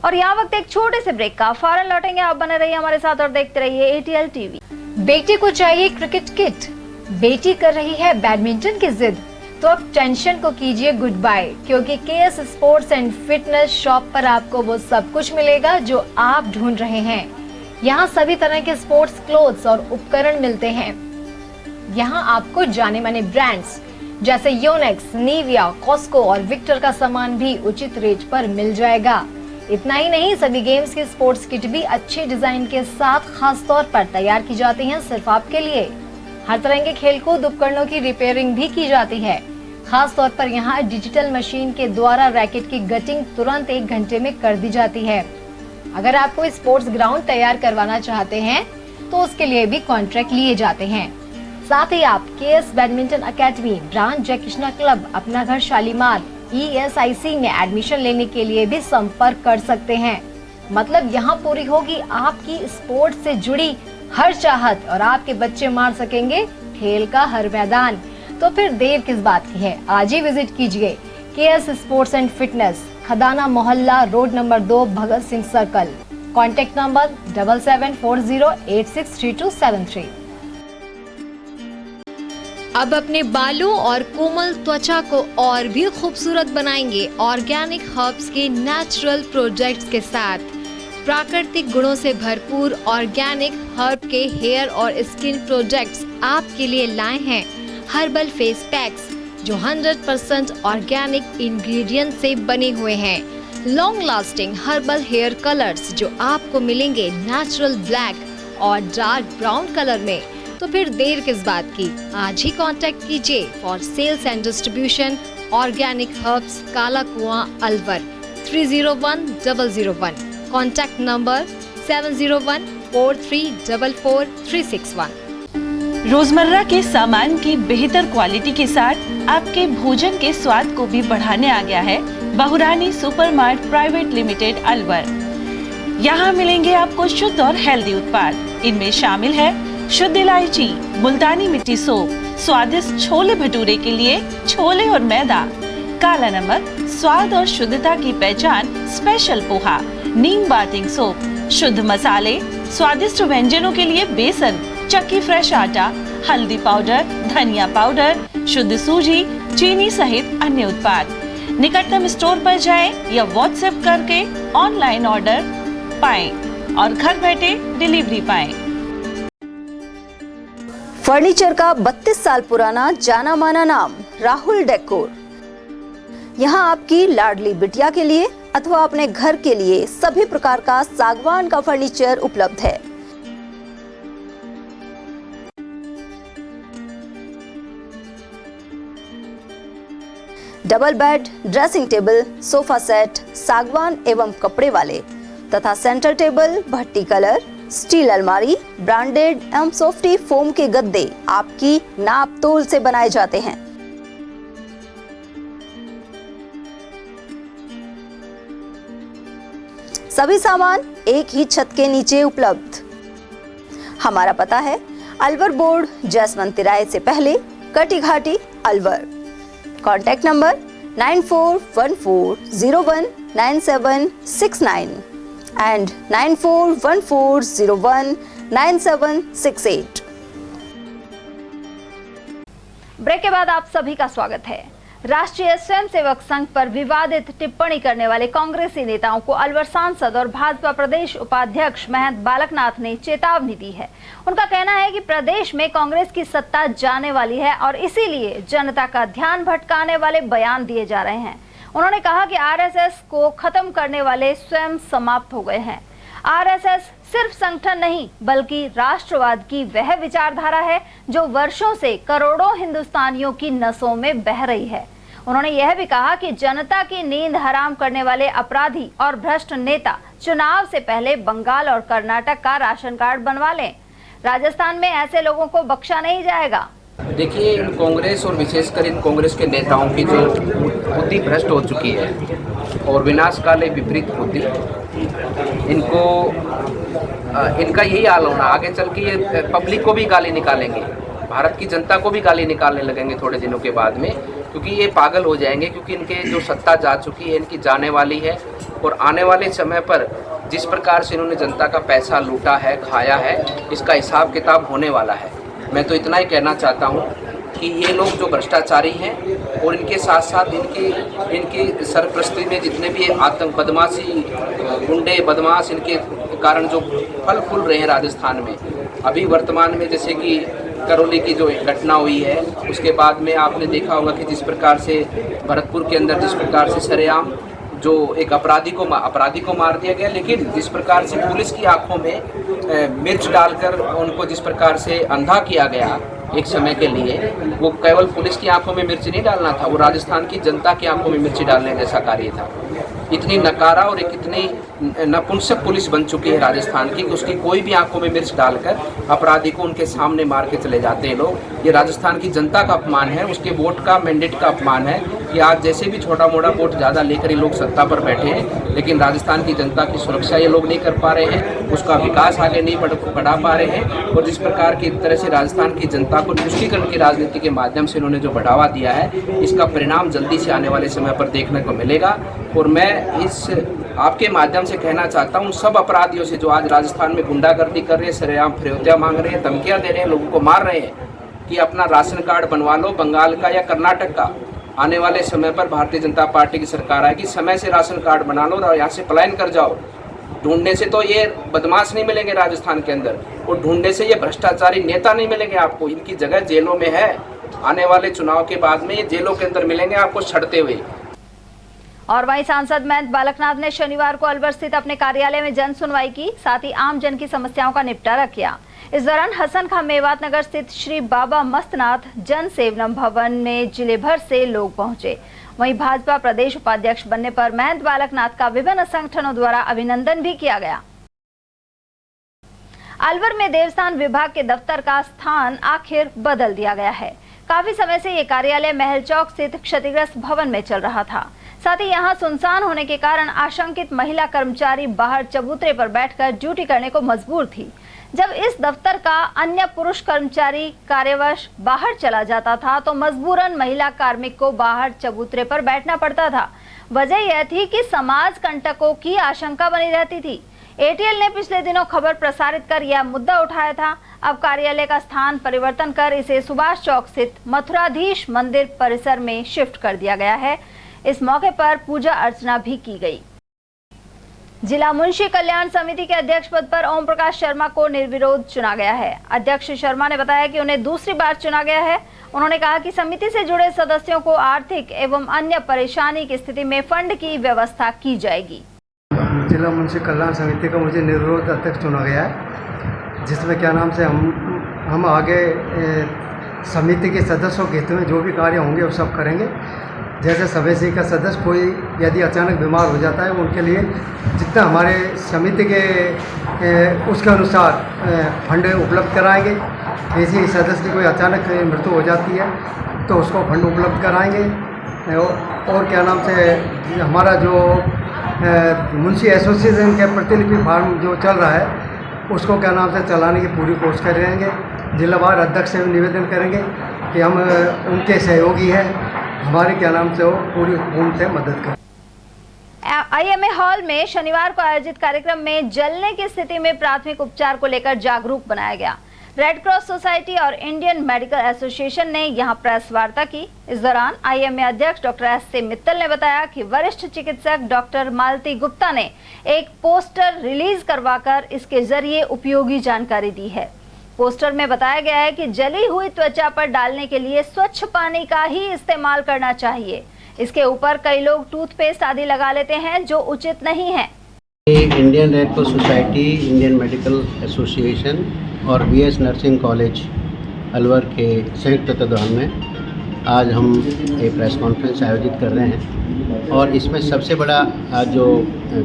और यहाँ वक्त एक छोटे से ब्रेक का। फौरन लौटेंगे। आप बने रहिए हमारे साथ और देखते रहिए ATL TV। बेटे को चाहिए क्रिकेट किट, बेटी कर रही है बैडमिंटन की जिद, तो अब टेंशन को कीजिए गुड बाय, क्योंकि KS sports and fitness shop पर आपको वो सब कुछ मिलेगा जो आप ढूंढ रहे हैं। यहाँ सभी तरह के स्पोर्ट्स क्लोथ्स और उपकरण मिलते हैं। यहाँ आपको जाने माने ब्रांड्स जैसे योनेक्स, निविया, कॉस्को और विक्टर का सामान भी उचित रेट पर मिल जाएगा। इतना ही नहीं, सभी गेम्स की स्पोर्ट्स किट भी अच्छे डिजाइन के साथ खास तौर पर तैयार की जाती हैं सिर्फ आपके लिए। हर तरह के खेलकूद उपकरणों की रिपेयरिंग भी की जाती है। खास तौर पर यहाँ डिजिटल मशीन के द्वारा रैकेट की गटिंग तुरंत 1 घंटे में कर दी जाती है। अगर आप कोई स्पोर्ट्स ग्राउंड तैयार करवाना चाहते हैं तो उसके लिए भी कॉन्ट्रैक्ट लिए जाते हैं। साथ ही आप KS बैडमिंटन अकेडमी, ब्रांच जय कृष्णा क्लब, अपना घर शालीमार, ESIC में एडमिशन लेने के लिए भी संपर्क कर सकते हैं। मतलब यहाँ पूरी होगी आपकी स्पोर्ट्स से जुड़ी हर चाहत और आपके बच्चे मार सकेंगे खेल का हर मैदान। तो फिर देर किस बात की है, आज ही विजिट कीजिए KS sports and fitness, Khadana मोहल्ला, road number 2, Bhagat Singh circle. Contact number 7740863273। अब अपने बालों और कोमल त्वचा को और भी खूबसूरत बनाएंगे ऑर्गेनिक हर्ब्स के नेचुरल प्रोडक्ट्स के साथ। प्राकृतिक गुणों से भरपूर ऑर्गेनिक हर्ब के हेयर और स्किन प्रोडक्ट्स आपके लिए लाए हैं हर्बल फेस पैक्स जो 100% ऑर्गेनिक इंग्रेडिएंट से बने हुए हैं। Long lasting herbal hair colours जो आपको मिलेंगे नेचुरल ब्लैक और डार्क ब्राउन कलर में। तो फिर देर किस बात की, आज ही कांटेक्ट कीजिए for sales and distribution organic herbs Kala Kuan Alwar 301001। Contact number 7014344361। रोजमर्रा के सामान की बेहतर क्वालिटी के साथ आपके भोजन के स्वाद को भी बढ़ाने आ गया है बहुरानी सुपरमार्ट प्राइवेट लिमिटेड अलवर। यहाँ मिलेंगे आपको शुद्ध और हेल्दी उत्पाद। इनमें शामिल है शुद्ध इलायची, मुल्तानी मिट्टी सोप, स्वादिष्ट छोले भटूरे के लिए छोले और मैदा, काला नमक, स्वाद और शुद्धता की पहचान स्पेशल पोहा, नीम बाथिंग सोप, शुद्ध मसाले, स्वादिष्ट व्यंजनों के लिए बेसन, चक्की फ्रेश आटा, हल्दी पाउडर, धनिया पाउडर, शुद्ध सूजी, चीनी सहित अन्य उत्पाद। निकटतम स्टोर पर जाएं या व्हाट्सएप करके ऑनलाइन ऑर्डर पाएं और घर बैठे डिलीवरी पाएं। फर्नीचर का 32 साल पुराना जाना माना नाम राहुल डेकोर। यहाँ आपकी लाडली बिटिया के लिए अथवा अपने घर के लिए सभी प्रकार का सागवान का फर्नीचर उपलब्ध है। Double bed, dressing table, sofa set सागवान एवं कपड़े वाले तथा सेंटर टेबल, भट्टी कलर, स्टील अलमारी, ब्रांडेड एवं सॉफ्टी फोम के गद्दे आपकी नाप तोल से बनाए जाते हैं। सभी सामान एक ही छत के नीचे उपलब्ध। हमारा पता है अलवर बोर्ड, जसवंत तिराहे से पहले, Kati Ghati, Alwar. Contact number 9414019769 and 9414019768। Break के बाद आप सभी का स्वागत है। राष्ट्रीय स्वयंसेवक संघ पर विवादित टिप्पणी करने वाले कांग्रेसी नेताओं को अलवर सांसद और भाजपा प्रदेश उपाध्यक्ष महंत बालकनाथ ने चेतावनी दी है। उनका कहना है कि प्रदेश में कांग्रेस की सत्ता जाने वाली है और इसीलिए जनता का ध्यान भटकाने वाले बयान दिए जा रहे हैं। उन्होंने कहा कि आरएसएस को खत्म करने वाले स्वयं समाप्त हो गए हैं। आरएसएस सिर्फ संगठन नहीं बल्कि राष्ट्रवाद की वह विचारधारा है जो वर्षों से करोड़ों हिंदुस्तानियों की नसों में बह रही है। उन्होंने यह भी कहा कि जनता की नींद हराम करने वाले अपराधी और भ्रष्ट नेता चुनाव से पहले बंगाल और कर्नाटक का राशन कार्ड बनवा लें। राजस्थान में ऐसे लोगों को बख्शा नहीं जाएगा। देखिए, इन कांग्रेस और विशेषकर इन कांग्रेस के नेताओं की जो बुद्धि भ्रष्ट हो चुकी है और विनाशकाले विपरीत बुद्धि, इनका यही हाल होना। आगे चल के ये पब्लिक को भी गाली निकालेंगे, भारत की जनता को भी गाली निकालने लगेंगे थोड़े दिनों के बाद में, क्योंकि ये पागल हो जाएंगे। क्योंकि इनके जो सत्ता जा चुकी है, इनकी जाने वाली है और आने वाले समय पर जिस प्रकार से इन्होंने जनता का पैसा लूटा है, खाया है, इसका हिसाब किताब होने वाला है। मैं तो इतना ही कहना चाहता हूँ कि ये लोग जो भ्रष्टाचारी हैं और इनके साथ साथ इनकी सरपरस्ती में जितने भी आतंक बदमाशी गुंडे बदमाश इनके कारण जो फल फूल रहे हैं राजस्थान में, अभी वर्तमान में जैसे कि करौली की जो घटना हुई है, उसके बाद में आपने देखा होगा कि जिस प्रकार से भरतपुर के अंदर जिस प्रकार से सरेआम जो एक अपराधी को मार दिया गया, लेकिन जिस प्रकार से पुलिस की आंखों में मिर्च डालकर उनको जिस प्रकार से अंधा किया गया एक समय के लिए, वो केवल पुलिस की आंखों में मिर्च नहीं डालना था, वो राजस्थान की जनता की आंखों में मिर्ची डालने जैसा कार्य था। इतनी नकारा और एक इतनी नपुंसक पुलिस बन चुकी है राजस्थान की, उसकी कोई भी आंखों में मिर्च डालकर अपराधी को उनके सामने मार के चले जाते हैं लोग। ये राजस्थान की जनता का अपमान है, उसके वोट का मैंडेट का अपमान है कि आज जैसे भी छोटा मोटा वोट ज़्यादा लेकर ये लोग सत्ता पर बैठे हैं, लेकिन राजस्थान की जनता की सुरक्षा ये लोग नहीं कर पा रहे हैं, उसका विकास आगे नहीं बढ़ा पा रहे हैं। और जिस प्रकार की तरह से राजस्थान की जनता को तुष्टीकरण की राजनीति के माध्यम से इन्होंने जो बढ़ावा दिया है, इसका परिणाम जल्दी से आने वाले समय पर देखने को मिलेगा। और मैं इस आपके माध्यम से कहना चाहता हूँ सब अपराधियों से जो आज राजस्थान में गुंडागर्दी कर रहे हैं, सरेआम फिरौतियाँ मांग रहे हैं, धमकियाँ दे रहे हैं, लोगों को मार रहे हैं कि अपना राशन कार्ड बनवा लो बंगाल का या कर्नाटक का। आने वाले समय पर भारतीय जनता पार्टी की सरकार आएगी, समय से राशन कार्ड बना लो और यहाँ से पलायन कर जाओ। ढूंढने से तो ये बदमाश नहीं मिलेंगे राजस्थान के अंदर, और ढूंढने से ये भ्रष्टाचारी नेता नहीं मिलेंगे आपको। इनकी जगह जेलों में है। आने वाले चुनाव के बाद में ये जेलों के अंदर मिलेंगे आपको सड़ते हुए। और वहीं सांसद महंत बालकनाथ ने शनिवार को अलवर स्थित अपने कार्यालय में जन सुनवाई की, साथ ही आम जन की समस्याओं का निपटारा किया। इस दौरान हसन खां मेवात नगर स्थित श्री बाबा मस्तनाथ जन सेवनम भवन में जिले भर से लोग पहुंचे। वहीं भाजपा प्रदेश उपाध्यक्ष बनने पर महंत बालकनाथ का विभिन्न संगठनों द्वारा अभिनंदन भी किया गया। अलवर में देवस्थान विभाग के दफ्तर का स्थान आखिर बदल दिया गया है। काफी समय से ये कार्यालय महल चौक स्थित क्षतिग्रस्त भवन में चल रहा था। साथ ही यहाँ सुनसान होने के कारण आशंकित महिला कर्मचारी बाहर चबूतरे पर बैठकर ड्यूटी करने को मजबूर थी। जब इस दफ्तर का अन्य पुरुष कर्मचारी कार्यवश बाहर चला जाता था तो मजबूरन महिला कार्मिक को बाहर चबूतरे पर बैठना पड़ता था। वजह यह थी कि समाज कंटकों की आशंका बनी रहती थी। एटीएल ने पिछले दिनों खबर प्रसारित कर यह मुद्दा उठाया था। अब कार्यालय का स्थान परिवर्तन कर इसे सुभाष चौक स्थित मथुराधीश मंदिर परिसर में शिफ्ट कर दिया गया है। इस मौके पर पूजा अर्चना भी की गई। जिला मुंशी कल्याण समिति के अध्यक्ष पद पर ओम प्रकाश शर्मा को निर्विरोध चुना गया है। अध्यक्ष शर्मा ने बताया कि उन्हें दूसरी बार चुना गया है। उन्होंने कहा कि समिति से जुड़े सदस्यों को आर्थिक एवं अन्य परेशानी की स्थिति में फंड की व्यवस्था की जाएगी। जिला मुंशी कल्याण समिति का मुझे निर्विरोध अध्यक्ष चुना गया है, जिसमें क्या नाम से हम आगे समिति के सदस्यों के हित में जो भी कार्य होंगे वो सब करेंगे। जैसे समिति का सदस्य कोई यदि अचानक बीमार हो जाता है, उनके लिए जितना हमारे समिति के उसके अनुसार फंड उपलब्ध कराएंगे। किसी सदस्य की कोई अचानक मृत्यु हो जाती है तो उसको फंड उपलब्ध कराएंगे। और क्या नाम से हमारा जो मुंशी एसोसिएशन के प्रतिलिपि फार्म जो चल रहा है उसको क्या नाम से चलाने की पूरी कोशिश करेंगे। जिलावार अध्यक्ष से निवेदन करेंगे कि हम उनके सहयोगी हैं, हमारे क्या नाम से वो पूरी उनसे मदद करें। आईएमए हॉल में शनिवार को आयोजित कार्यक्रम में जलने की स्थिति में प्राथमिक उपचार को लेकर जागरूक बनाया गया। रेड क्रॉस सोसाइटी और इंडियन मेडिकल एसोसिएशन ने यहां प्रेस वार्ता की। इस दौरान आईएमए अध्यक्ष डॉक्टर एस.सी. मित्तल ने बताया कि वरिष्ठ चिकित्सक डॉक्टर मालती गुप्ता ने एक पोस्टर रिलीज करवाकर इसके जरिए उपयोगी जानकारी दी है। पोस्टर में बताया गया है कि जली हुई त्वचा पर डालने के लिए स्वच्छ पानी का ही इस्तेमाल करना चाहिए। इसके ऊपर कई लोग टूथपेस्ट आदि लगा लेते हैं जो उचित नहीं है। Indian red cross society, Indian medical association और बीएस नर्सिंग कॉलेज अलवर के संयुक्त तत्वाधान में आज हम एक प्रेस कॉन्फ्रेंस आयोजित कर रहे हैं। और इसमें सबसे बड़ा आज जो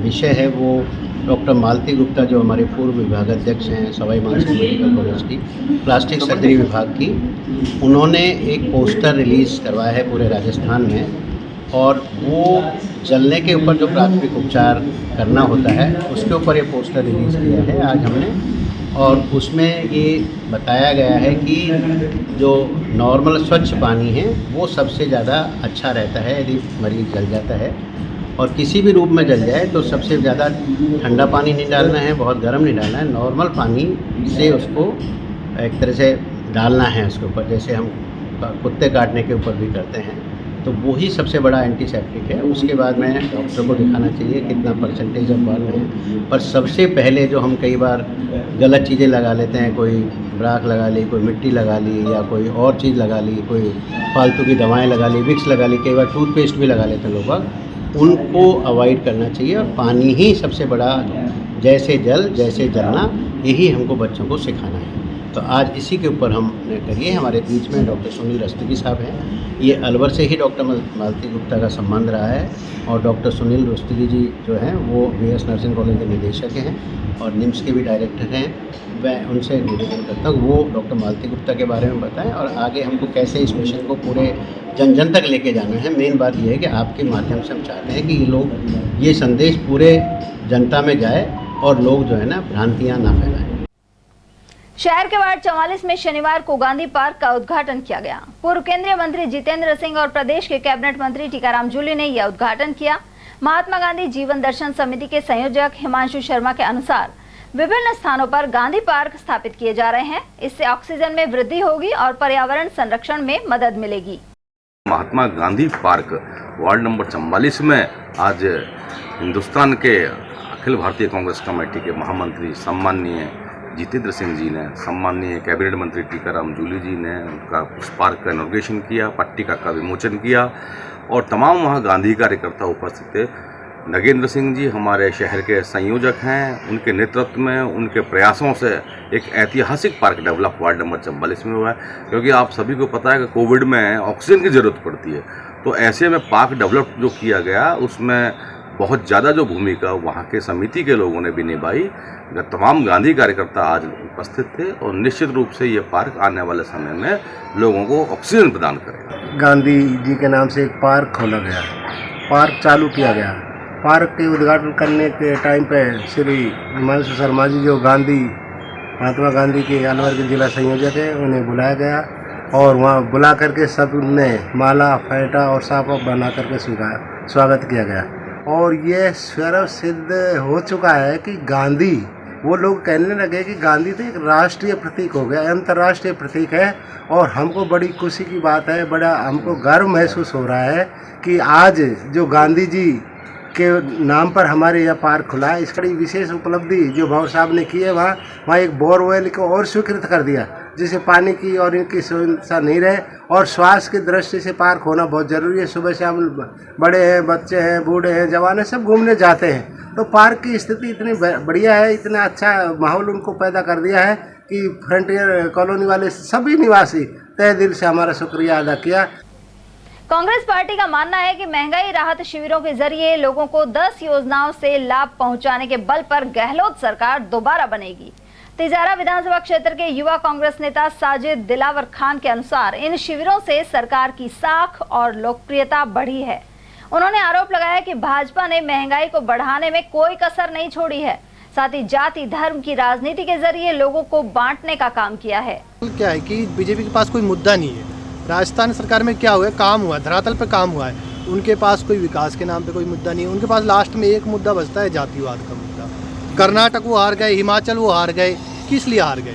विषय है वो डॉक्टर मालती गुप्ता, जो हमारे पूर्व विभागाध्यक्ष हैं सवाई मानसिंह मेडिकल कॉलेज की प्लास्टिक सर्जरी विभाग की, उन्होंने एक पोस्टर रिलीज़ करवाया है पूरे राजस्थान में। और वो जलने के ऊपर जो प्राथमिक उपचार करना होता है उसके ऊपर ये पोस्टर रिलीज़ किया है आज हमने। और उसमें ये बताया गया है कि जो नॉर्मल स्वच्छ पानी है वो सबसे ज़्यादा अच्छा रहता है यदि मरीज़ जल जाता है। और किसी भी रूप में जल जाए तो सबसे ज़्यादा ठंडा पानी नहीं डालना है, बहुत गर्म नहीं डालना है, नॉर्मल पानी से उसको एक तरह से डालना है उसके ऊपर, जैसे हम कुत्ते काटने के ऊपर भी करते हैं। तो वही सबसे बड़ा एंटीसेप्टिक है। उसके बाद में डॉक्टर को दिखाना चाहिए कितना परसेंटेज ऑफ बर्न है। पर सबसे पहले जो हम कई बार गलत चीज़ें लगा लेते हैं, कोई ब्राक लगा ली, कोई मिट्टी लगा ली या कोई और चीज़ लगा ली, कोई फालतू की दवाएं लगा ली, विक्स लगा ली, कई बार टूथपेस्ट भी लगा लेते हैं लोग, उनको अवॉइड करना चाहिए। और पानी ही सबसे बड़ा, जैसे जल जैसे जलना, यही हमको बच्चों को सिखाना है। तो आज इसी के ऊपर हम करिए। हमारे बीच में डॉक्टर सुनील रस्तगी साहब हैं। ये अलवर से ही डॉक्टर मालती गुप्ता का संबंध रहा है। और डॉक्टर सुनील रस्तगी जी जो हैं वो बीएस नर्सिंग कॉलेज के निदेशक हैं और निम्स के भी डायरेक्टर हैं। मैं उनसे निवेदन करता हूँ वो डॉक्टर मालती गुप्ता के बारे में बताएं और आगे हमको कैसे इस मिशन को पूरे जन जन तक लेके जाना है। मेन बात ये है कि आपके माध्यम से हम चाहते हैं कि ये संदेश पूरे जनता में जाए और लोग जो है ना भ्रांतियाँ ना फैलाएं। शहर के वार्ड 44 में शनिवार को गांधी पार्क का उद्घाटन किया गया। पूर्व केंद्रीय मंत्री जितेंद्र सिंह और प्रदेश के कैबिनेट मंत्री टीकाराम जूली ने यह उद्घाटन किया। महात्मा गांधी जीवन दर्शन समिति के संयोजक हिमांशु शर्मा के अनुसार विभिन्न स्थानों पर गांधी पार्क स्थापित किए जा रहे हैं। इससे ऑक्सीजन में वृद्धि होगी और पर्यावरण संरक्षण में मदद मिलेगी। Mahatma Gandhi park ward number 44 में आज हिंदुस्तान के अखिल भारतीय कांग्रेस कमेटी के महामंत्री सम्माननीय जितेंद्र सिंह जी ने, सम्माननीय कैबिनेट मंत्री टीकाराम जूली जी ने उनका उस पार्क का इनॉग्रेशन किया, पट्टिका का विमोचन किया और तमाम वहाँ गांधी कार्यकर्ता उपस्थित थे। नगेंद्र सिंह जी हमारे शहर के संयोजक हैं, उनके नेतृत्व में, उनके प्रयासों से एक ऐतिहासिक पार्क डेवलप वार्ड नंबर 44 में हुआ है। क्योंकि आप सभी को पता है कि कोविड में ऑक्सीजन की ज़रूरत पड़ती है, तो ऐसे में पार्क डेवलप जो किया गया उसमें बहुत ज़्यादा जो भूमिका वहाँ के समिति के लोगों ने भी निभाई। तमाम गांधी कार्यकर्ता आज उपस्थित थे और निश्चित रूप से ये पार्क आने वाले समय में लोगों को ऑक्सीजन प्रदान करेगा। गांधी जी के नाम से एक पार्क खोला गया, पार्क चालू किया गया। पार्क के उद्घाटन करने के टाइम पे श्री हिमांशु शर्मा जी जो महात्मा गांधी के अलवर के जिला संयोजक है, उन्हें बुलाया गया और वहाँ बुला करके सब ने माला, फेंटा और साफा बना करके स्वागत किया गया। और ये सर्व सिद्ध हो चुका है कि गांधी, वो लोग कहने लगे कि गांधी तो एक राष्ट्रीय प्रतीक हो गया, अंतर्राष्ट्रीय प्रतीक है। और हमको बड़ी खुशी की बात है, बड़ा हमको गर्व महसूस हो रहा है कि आज जो गांधी जी के नाम पर हमारे यहाँ पार्क खुला है। इसकी विशेष उपलब्धि जो भाव साहब ने की है, वहाँ एक बोरवेल को और स्वीकृत कर दिया, जिससे पानी की और इनकी समस्या नहीं रहे। और स्वास्थ्य की दृष्टि से पार्क होना बहुत ज़रूरी है। सुबह शाम बड़े हैं, बच्चे हैं, बूढ़े हैं, जवान हैं, सब घूमने जाते हैं। तो पार्क की स्थिति इतनी बढ़िया है, इतना अच्छा माहौल उनको पैदा कर दिया है कि फ्रंटियर कॉलोनी वाले सभी निवासी तहे दिल से हमारा शुक्रिया अदा किया। कांग्रेस पार्टी का मानना है कि महंगाई राहत शिविरों के जरिए लोगों को 10 योजनाओं से लाभ पहुंचाने के बल पर गहलोत सरकार दोबारा बनेगी। तिजारा विधानसभा क्षेत्र के युवा कांग्रेस नेता साजिद दिलावर खान के अनुसार इन शिविरों से सरकार की साख और लोकप्रियता बढ़ी है। उन्होंने आरोप लगाया कि भाजपा ने महंगाई को बढ़ाने में कोई कसर नहीं छोड़ी है, साथ ही जाति धर्म की राजनीति के जरिए लोगों को बांटने का काम किया है। क्या है कि बीजेपी के पास कोई मुद्दा नहीं है। राजस्थान सरकार में क्या हुआ, काम हुआ, धरातल पे काम हुआ है। उनके पास कोई विकास के नाम पे कोई मुद्दा नहीं है। उनके पास लास्ट में एक मुद्दा बचता है, जातिवाद का मुद्दा। कर्नाटक वो हार गए, हिमाचल वो हार गए, किस लिए हार गए?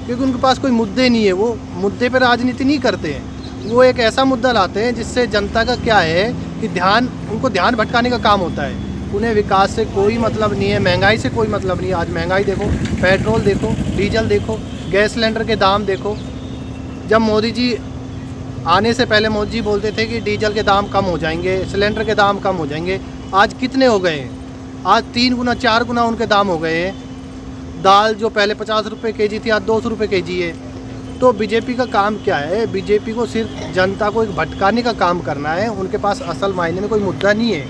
क्योंकि उनके पास कोई मुद्दे नहीं है। वो मुद्दे पे राजनीति नहीं करते हैं, वो एक ऐसा मुद्दा लाते हैं जिससे जनता का क्या है कि उनको ध्यान भटकाने का काम होता है। उन्हें विकास से कोई मतलब नहीं है, महंगाई से कोई मतलब नहीं है। आज महंगाई देखो, पेट्रोल देखो, डीजल देखो, गैस सिलेंडर के दाम देखो। जब मोदी जी आने से पहले मोदी जी बोलते थे कि डीजल के दाम कम हो जाएंगे, सिलेंडर के दाम कम हो जाएंगे, आज कितने हो गए हैं? आज 3 गुना 4 गुना उनके दाम हो गए हैं। दाल जो पहले 50 रुपये केजी थी, आज 200 रुपये केजी है। तो बीजेपी का काम क्या है? बीजेपी को सिर्फ जनता को एक भटकाने का काम करना है। उनके पास असल मायने में कोई मुद्दा नहीं है।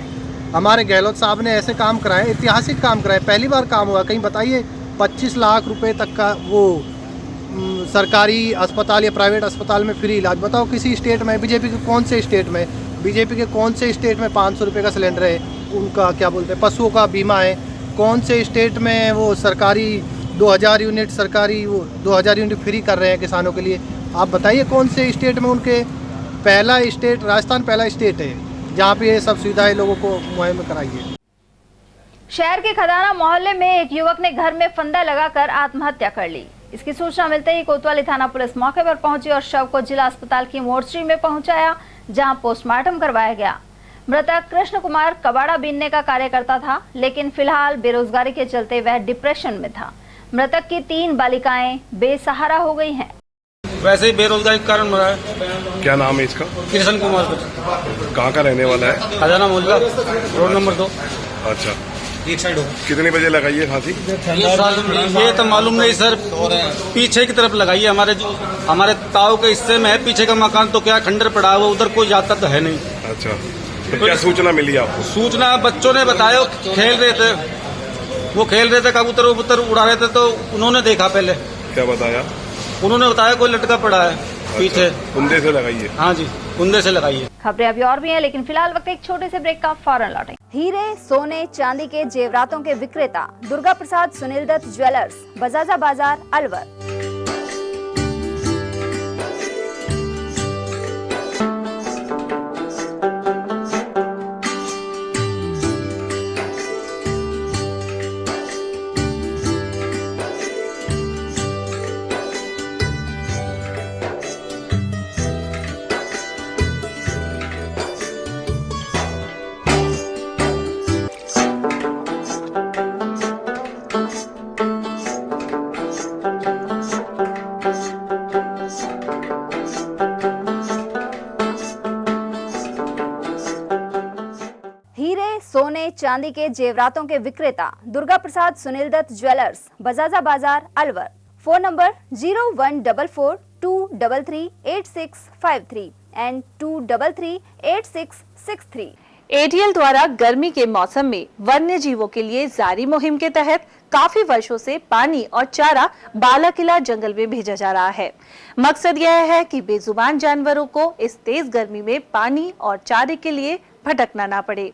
हमारे गहलोत साहब ने ऐसे काम कराए, ऐतिहासिक काम कराए, पहली बार काम हुआ। कहीं बताइए 25 लाख रुपए तक का वो सरकारी अस्पताल या प्राइवेट अस्पताल में फ्री इलाज, बताओ किसी स्टेट में? बीजेपी के कौन से स्टेट में? बीजेपी के कौन से स्टेट में 500 रुपये का सिलेंडर है? उनका क्या बोलते हैं, पशुओं का बीमा है? कौन से स्टेट में वो सरकारी 2000 यूनिट सरकारी वो 2000 यूनिट फ्री कर रहे हैं किसानों के लिए? आप बताइए कौन से स्टेट में उनके? पहला स्टेट राजस्थान पहला स्टेट है जहाँ पे ये सब सुविधाएं लोगों को मुहैया कराई है। शहर के खदाना मोहल्ले में एक युवक ने घर में फंदा लगाकर आत्महत्या कर ली। इसकी सूचना मिलते ही कोतवाली थाना पुलिस मौके पर पहुंची और शव को जिला अस्पताल की मोर्चरी में पहुंचाया, जहां पोस्टमार्टम करवाया गया। मृतक कृष्ण कुमार कबाड़ा बीनने का कार्य करता था, लेकिन फिलहाल बेरोजगारी के चलते वह डिप्रेशन में था। मृतक की 3 बालिकाएं बेसहारा हो गई हैं। वैसे ही बेरोजगारी के कारण मरा है। क्या नाम है इसका? कृष्ण कुमार। कहाँ का रहने वाला है? खजाना मोहल्ला, रोड नंबर 2। अच्छा, एक साइड हो। कितने बजे लगाई है फांसी? ये तो मालूम नहीं सर, पीछे की तरफ लगाई है। हमारे ताऊ के हिस्से में है, पीछे का मकान तो क्या खंडर पड़ा है, वो उधर कोई जाता तो है नहीं। अच्छा, तो क्या सूचना मिली आपको? सूचना बच्चों ने बताया, खेल रहे थे, वो खेल रहे थे, कबूतर उबूतर उड़ा रहे थे, तो उन्होंने देखा। पहले क्या बताया? उन्होंने बताया कोई लटका पड़ा है पीछे। कुंदे से लगाई है? हाँ जी, कुंदे से लगाई है। खबरें अभी और भी हैं, लेकिन फिलहाल वक्त एक छोटे से ब्रेक का, फौरन लौटें। हीरे, सोने, चांदी के जेवरातों के विक्रेता दुर्गा प्रसाद सुनील दत्त ज्वेलर्स, बजाजा बाजार, अलवर। चांदी के जेवरातों के विक्रेता Durga Prasad Sunil Dutt jewellers, Bajaja Bazaar, Alwar. Phone number 0144233863 and 2338663। ATL द्वारा गर्मी के मौसम में वन्य जीवों के लिए जारी मुहिम के तहत काफी वर्षों से पानी और चारा बालाकिला जंगल में भेजा जा रहा है। मकसद यह है कि बेजुबान जानवरों को इस तेज गर्मी में पानी और चारे के लिए भटकना ना पड़े।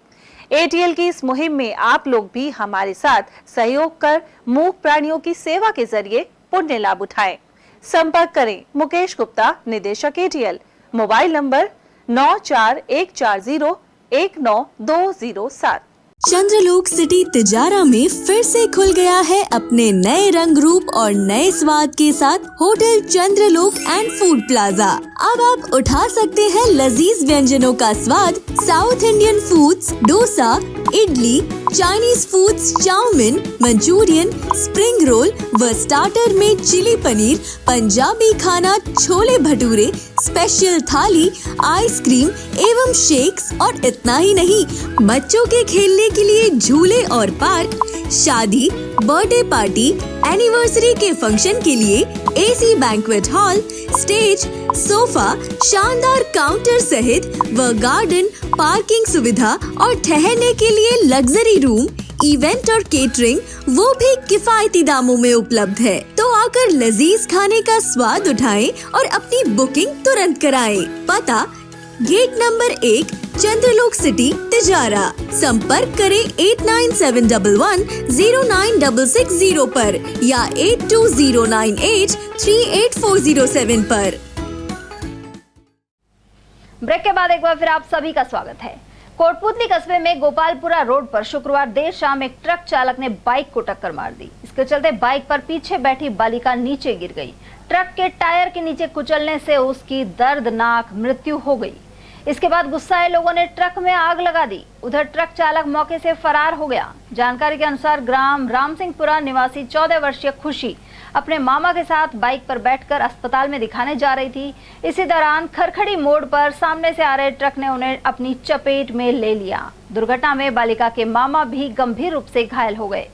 एटीएल की इस मुहिम में आप लोग भी हमारे साथ सहयोग कर मूक प्राणियों की सेवा के जरिए पुण्य लाभ उठाएं। संपर्क करें मुकेश गुप्ता, निदेशक एटीएल, मोबाइल नंबर 9414019207। चंद्रलोक सिटी तिजारा में फिर से खुल गया है अपने नए रंग रूप और नए स्वाद के साथ hotel Chandralok and food plaza. अब आप उठा सकते हैं लजीज व्यंजनों का स्वाद। South Indian foods, dosa, idli, Chinese foods, chowmein, Manchurian, spring roll व स्टार्टर में चिली पनीर, पंजाबी खाना, छोले भटूरे, स्पेशल थाली, आइसक्रीम एवं शेक्स और इतना ही नहीं, बच्चों के खेलने के लिए झूले और पार्क, शादी, बर्थडे पार्टी, एनिवर्सरी के फंक्शन के लिए AC banquet hall, stage, sofa, शानदार काउंटर सहित व गार्डन, पार्किंग सुविधा और ठहरने के लिए लग्जरी रूम, इवेंट और केटरिंग वो भी किफायती दामों में उपलब्ध है। तो आकर लजीज खाने का स्वाद उठाएं और अपनी बुकिंग तुरंत कराएं। पता गेट नंबर 1, चंद्रलोक सिटी तिजारा। संपर्क करें 8971109660 पर या 8209838407 पर। ब्रेक के बाद एक बार फिर आप सभी का स्वागत है। कोटपुतली कस्बे में गोपालपुरा रोड पर शुक्रवार देर शाम एक ट्रक चालक ने बाइक को टक्कर मार दी। इसके चलते बाइक पर पीछे बैठी बालिका नीचे गिर गई। ट्रक के टायर के नीचे कुचलने से उसकी दर्दनाक मृत्यु हो गई। इसके बाद गुस्साए लोगों ने ट्रक में आग लगा दी। उधर ट्रक चालक मौके से फरार हो गया। जानकारी के अनुसार ग्राम रामसिंहपुरा निवासी 14 वर्षीय खुशी अपने मामा के साथ बाइक पर बैठकर अस्पताल में दिखाने जा रही थी। इसी दौरान खरखड़ी मोड़ पर सामने से आ रहे ट्रक ने उन्हें अपनी चपेट में ले लिया। दुर्घटना में बालिका के मामा भी गंभीर रूप से घायल हो गए।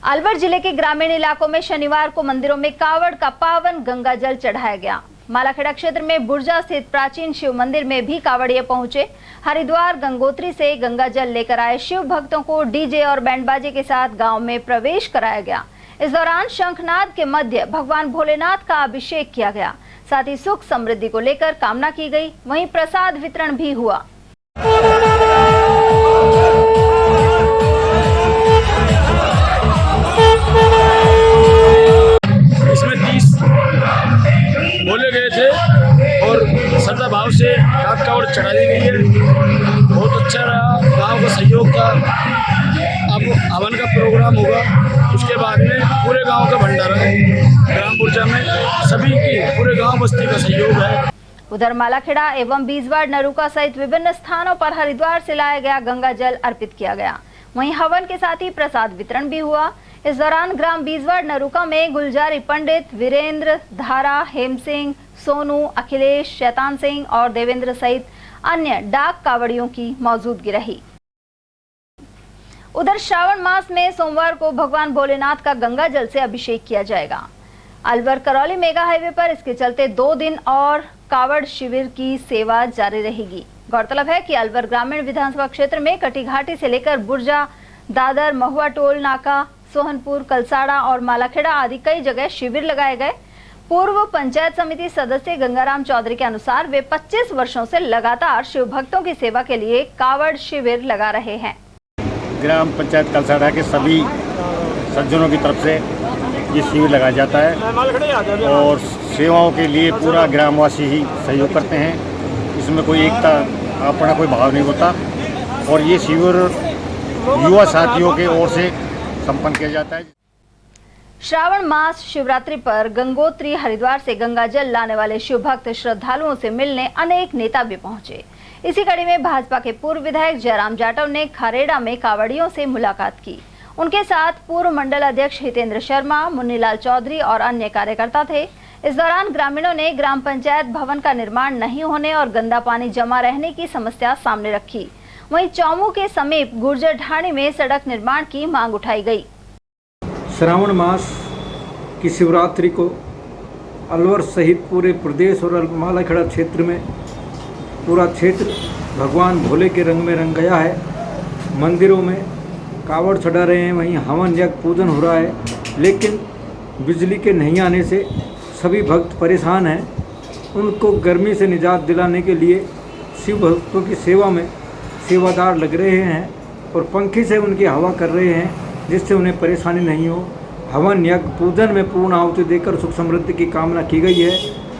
अलवर जिले के ग्रामीण इलाकों में शनिवार को मंदिरों में कावड़ का पावन गंगा जल चढ़ाया गया। मालाखेड़ा क्षेत्र में बुर्जा स्थित प्राचीन शिव मंदिर में भी कावड़िए पहुंचे। हरिद्वार गंगोत्री से गंगा जल लेकर आए शिव भक्तों को डीजे और बैंडबाजे के साथ गांव में प्रवेश कराया गया। इस दौरान शंखनाद के मध्य भगवान भोलेनाथ का अभिषेक किया गया। साथ ही सुख समृद्धि को लेकर कामना की गई। वहीं प्रसाद वितरण भी हुआ। इसमें 30 बोले गए थे और श्रद्धा भाव से रात कावड़ चढ़ा दी गई है। बहुत अच्छा रहा गांव का सहयोग का। अब हवन का प्रोग्राम होगा, उसके बाद में पूरे गांव का भंडारा है। ग्राम बुर्जा में सभी की पूरे गांव बस्ती का सहयोग है। उधर मालाखेड़ा एवं बीजवाड़ नरुका सहित विभिन्न स्थानों पर हरिद्वार से लाया गया गंगा जल अर्पित किया गया। वहीं हवन के साथ ही प्रसाद वितरण भी हुआ। इस दौरान ग्राम बीजवाड़ नरुका में गुलजारी पंडित, वीरेंद्र, धारा, हेम सिंह, सोनू, अखिलेश, शैतान सिंह और देवेंद्र सहित अन्य डाक कावड़ियों की मौजूदगी रही। उधर श्रावण मास में सोमवार को भगवान भोलेनाथ का गंगा जल से अभिषेक किया जाएगा। अलवर करौली मेगा हाईवे पर इसके चलते 2 दिन और कावड़ शिविर की सेवा जारी रहेगी। गौरतलब है कि अलवर ग्रामीण विधानसभा क्षेत्र में कटी घाटी से लेकर बुर्जा, दादर, महुआ टोल नाका, सोहनपुर, कलसाड़ा और मालाखेड़ा आदि कई जगह शिविर लगाए गए। पूर्व पंचायत समिति सदस्य गंगाराम चौधरी के अनुसार वे 25 वर्षों से लगातार शिव भक्तों की सेवा के लिए कावड़ शिविर लगा रहे हैं। ग्राम पंचायत कलसाड़ा के सभी सज्जनों की तरफ से ये शिविर लगाया जाता है और सेवाओं के लिए पूरा ग्रामवासी ही सहयोग करते हैं। इसमें कोई एकता अपना कोई भाव नहीं होता और ये शिविर युवा साथियों के ओर से संपन्न किया जाता है। श्रावण मास शिवरात्रि पर गंगोत्री हरिद्वार से गंगा जल लाने वाले शिव भक्त श्रद्धालुओं से मिलने अनेक नेता भी पहुंचे। इसी कड़ी में भाजपा के पूर्व विधायक जयराम जाटव ने खरेड़ा में कावड़ियों से मुलाकात की। उनके साथ पूर्व मंडल अध्यक्ष हितेंद्र शर्मा, मुन्नीलाल चौधरी और अन्य कार्यकर्ता थे। इस दौरान ग्रामीणों ने ग्राम पंचायत भवन का निर्माण नहीं होने और गंदा पानी जमा रहने की समस्या सामने रखी। वहीं चौमू के समीप गुर्जर ढाणी में सड़क निर्माण की मांग उठाई गई। श्रावण मास की शिवरात्रि को अलवर सहित पूरे प्रदेश और मालाखेड़ा क्षेत्र में पूरा क्षेत्र भगवान भोले के रंग में रंग गया है। मंदिरों में कावड़ चढ़ा रहे हैं, वहीं हवन यज्ञ पूजन हो रहा है, लेकिन बिजली के नहीं आने से सभी भक्त परेशान हैं। उनको गर्मी से निजात दिलाने के लिए शिव भक्तों की सेवा में सेवादार लग रहे हैं और पंखे से उनकी हवा कर रहे हैं, जिससे उन्हें परेशानी नहीं हो। हवन यज्ञ पूजन में पूर्ण आहुति देकर सुख समृद्धि की कामना की गई है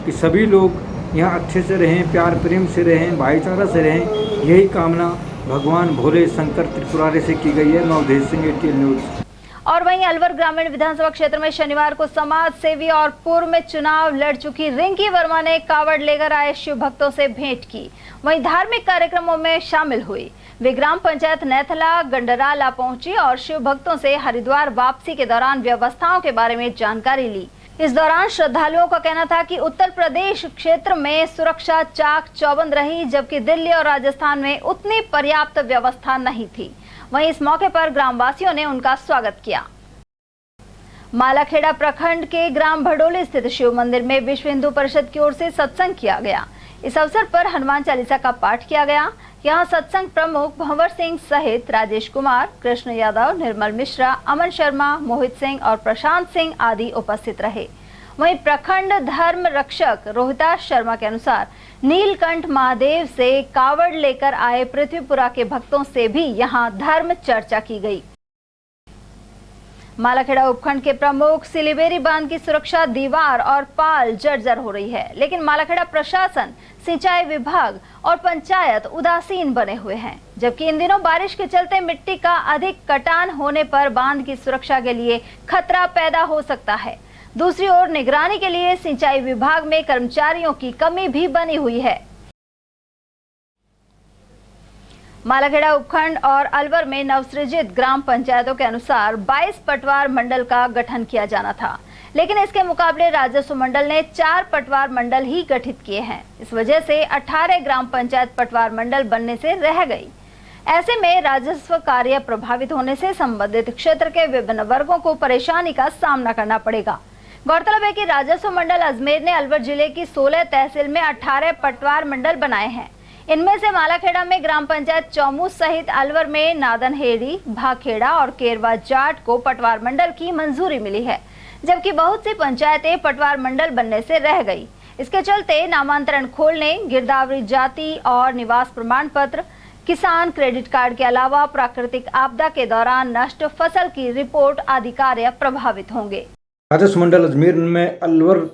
कि सभी लोग यहाँ अच्छे से रहें, प्यार प्रेम से रहें, भाईचारा से रहें। यही कामना भगवान भोले शंकर त्रिपुरारी से की गई है। मैं अवधेश सिंह, ATL न्यूज़। और वहीं अलवर ग्रामीण विधानसभा क्षेत्र में शनिवार को समाज सेवी और पूर्व में चुनाव लड़ चुकी रिंकी वर्मा ने कावड़ लेकर आए शिव भक्तों से भेंट की। वहीं धार्मिक कार्यक्रमों में शामिल हुई। वे ग्राम पंचायत नैथला गंडराला पहुंची और शिव भक्तों से हरिद्वार वापसी के दौरान व्यवस्थाओं के बारे में जानकारी ली। इस दौरान श्रद्धालुओं का कहना था कि उत्तर प्रदेश क्षेत्र में सुरक्षा चाक चौबंद रही, जबकि दिल्ली और राजस्थान में उतनी पर्याप्त व्यवस्था नहीं थी। वहीं इस मौके पर ग्रामवासियों ने उनका स्वागत किया। मालाखेड़ा प्रखंड के ग्राम भडोली स्थित शिव मंदिर में विश्व हिंदू परिषद की ओर से सत्संग किया गया। इस अवसर पर हनुमान चालीसा का पाठ किया गया। यहाँ सत्संग प्रमुख भंवर सिंह सहित राजेश कुमार, कृष्ण यादव, निर्मल मिश्रा, अमन शर्मा, मोहित सिंह और प्रशांत सिंह आदि उपस्थित रहे। वहीं प्रखंड धर्म रक्षक रोहिताश शर्मा के अनुसार नीलकंठ महादेव से कावड़ लेकर आए पृथ्वीपुरा के भक्तों से भी यहां धर्म चर्चा की गई। मालाखेड़ा उपखंड के प्रमुख सिलीबेरी बांध की सुरक्षा दीवार और पाल जर्जर हो रही है, लेकिन मालाखेड़ा प्रशासन, सिंचाई विभाग और पंचायत उदासीन बने हुए हैं। जबकि इन दिनों बारिश के चलते मिट्टी का अधिक कटान होने पर बांध की सुरक्षा के लिए खतरा पैदा हो सकता है। दूसरी ओर निगरानी के लिए सिंचाई विभाग में कर्मचारियों की कमी भी बनी हुई है। मालाखेड़ा उपखंड और अलवर में नवसृजित ग्राम पंचायतों के अनुसार 22 पटवार मंडल का गठन किया जाना था, लेकिन इसके मुकाबले राजस्व मंडल ने 4 पटवार मंडल ही गठित किए हैं। इस वजह से 18 ग्राम पंचायत पटवार मंडल बनने से रह गई। ऐसे में राजस्व कार्य प्रभावित होने से संबंधित क्षेत्र के विभिन्न वर्गों को परेशानी का सामना करना पड़ेगा। गौरतलब है कि राजस्व मंडल अजमेर ने अलवर जिले की 16 तहसील में 18 पटवार मंडल बनाए हैं। इनमें से मालाखेड़ा में ग्राम पंचायत चौमू सहित अलवर में नादनहेड़ी, भाखेड़ा और केरवा जाट को पटवार मंडल की मंजूरी मिली है, जबकि बहुत सी पंचायतें पटवार मंडल बनने से रह गई। इसके चलते नामांतरण खोलने, गिरदावरी जाति और निवास प्रमाण पत्र, किसान क्रेडिट कार्ड के अलावा प्राकृतिक आपदा के दौरान नष्ट फसल की रिपोर्ट आदि कार्य प्रभावित होंगे। राजस्व मंडल अजमेर में अलवर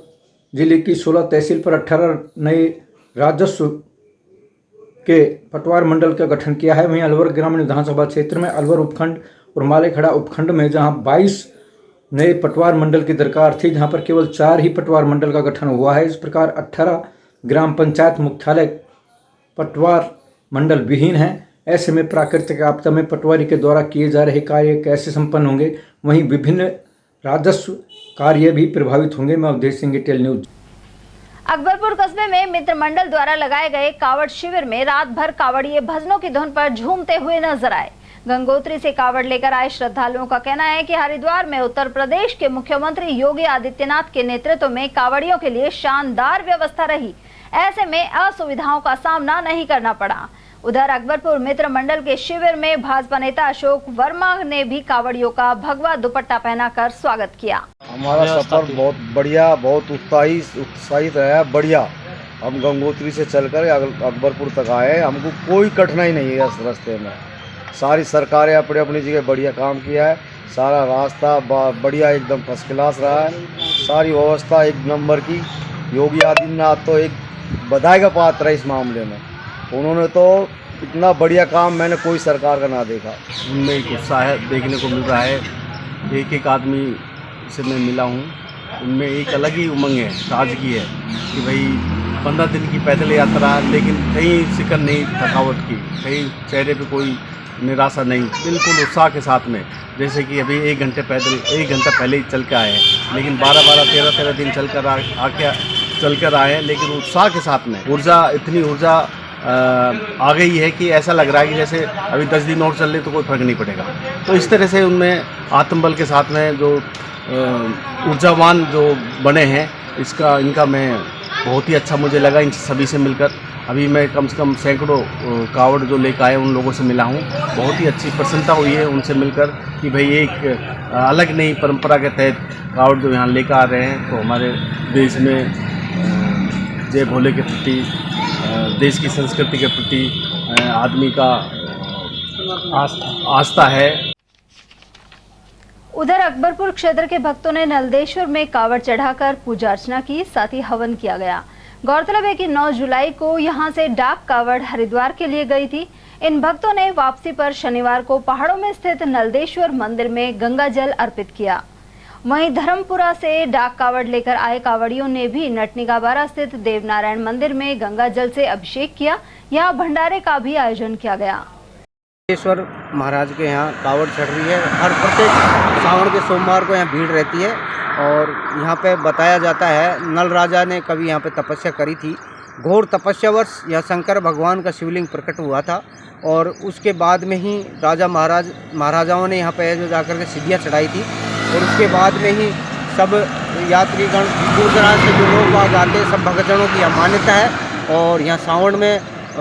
जिले की 16 तहसील पर 18 नए राजस्व के पटवार मंडल का गठन किया है। वहीं अलवर ग्रामीण विधानसभा क्षेत्र में अलवर उपखंड और मालेखेड़ा उपखंड में जहां 22 नए पटवार मंडल की दरकार थी, जहां पर केवल 4 ही पटवार मंडल का गठन हुआ है। इस प्रकार 18 ग्राम पंचायत मुख्यालय पटवार मंडल विहीन है। ऐसे में प्राकृतिक आपदा में पटवारी के द्वारा किए जा रहे कार्य कैसे संपन्न होंगे, वहीं विभिन्न राजस्व कार्य भी प्रभावित होंगे। मैं अवधेश सिंह, ATL न्यूज़। अकबरपुर कस्बे में मित्र मंडल द्वारा लगाए गए कावड़ शिविर में रात भर कावड़िए भजनों की धुन पर झूमते हुए नजर आए। गंगोत्री से कावड़ लेकर आए श्रद्धालुओं का कहना है कि हरिद्वार में उत्तर प्रदेश के मुख्यमंत्री योगी आदित्यनाथ के नेतृत्व में कावड़ियों के लिए शानदार व्यवस्था रही। ऐसे में असुविधाओं का सामना नहीं करना पड़ा। उधर अकबरपुर मित्र मंडल के शिविर में भाजपा नेता अशोक वर्मा ने भी कावड़ियों का भगवा दुपट्टा पहनाकर स्वागत किया। हमारा सफर बहुत बढ़िया, बहुत उत्साहित रहा, बढ़िया। हम गंगोत्री से चलकर अकबरपुर तक आए, हमको कोई कठिनाई नहीं है इस रास्ते में। सारी सरकारें अपनी अपनी जगह बढ़िया काम किया है। सारा रास्ता बढ़िया, एकदम फर्स्ट क्लास रहा है। सारी व्यवस्था एक नंबर की। योगी आदित्यनाथ तो एक बधाई का पात्र है इस मामले में। उन्होंने तो इतना बढ़िया काम मैंने कोई सरकार का ना देखा। उनमें एक उत्साह देखने को मिल रहा है। एक एक आदमी से मैं मिला हूँ, उनमें एक अलग ही उमंग है, ताजगी है कि भाई 15 दिन की पैदल यात्रा, लेकिन कहीं शिकन नहीं थकावट की, कहीं चेहरे पे कोई निराशा नहीं, बिल्कुल उत्साह के साथ में। जैसे कि अभी 1 घंटा पहले ही चल के आए हैं, लेकिन 12-12, 13-13 दिन चल कर आए, लेकिन उत्साह के साथ में। इतनी ऊर्जा आ गई है कि ऐसा लग रहा है कि जैसे अभी 10 दिन और चल रहे तो कोई फर्क नहीं पड़ेगा। तो इस तरह से उनमें आत्मबल के साथ में जो ऊर्जावान जो बने हैं, इनका मैं बहुत ही अच्छा मुझे लगा इन सभी से मिलकर। अभी मैं कम से कम सैकड़ों कावड़ जो लेकर आए उन लोगों से मिला हूँ, बहुत ही अच्छी प्रसन्नता हुई है उनसे मिलकर कि भाई एक अलग नई परंपरा के तहत कावड़ जो यहाँ लेकर आ रहे हैं। तो हमारे देश में जय भोले के प्रति, देश की संस्कृति के प्रति आदमी का आस्था है। उधर अकबरपुर क्षेत्र के भक्तों ने नलदेश्वर में कावड़ चढ़ाकर पूजा अर्चना की, साथ ही हवन किया गया। गौरतलब है कि 9 जुलाई को यहां से डाक कावड़ हरिद्वार के लिए गई थी। इन भक्तों ने वापसी पर शनिवार को पहाड़ों में स्थित नलदेश्वर मंदिर में गंगा जल अर्पित किया। वहीं धर्मपुरा से डाक कावड़ लेकर आए कावड़ियों ने भी नटनिगाबारा स्थित देवनारायण मंदिर में गंगा जल से अभिषेक किया। यहाँ भंडारे का भी आयोजन किया गया। नलदेश्वर महाराज के यहाँ कावड़ चढ़ रही है। हर प्रत्येक सावन के सोमवार को यहाँ भीड़ रहती है और यहाँ पे बताया जाता है नल राजा ने कभी यहाँ पे तपस्या करी थी। घोर तपस्यावर्ष यह शंकर भगवान का शिवलिंग प्रकट हुआ था और उसके बाद में ही राजा महाराजाओं ने यहाँ पे जो जाकर के सीढ़ियाँ चढ़ाई थी और उसके बाद में ही सब यात्रीगण दूर दराज से जो लोग वहाँ आते हैं, सब भक्तजनों की यह मान्यता है। और यहाँ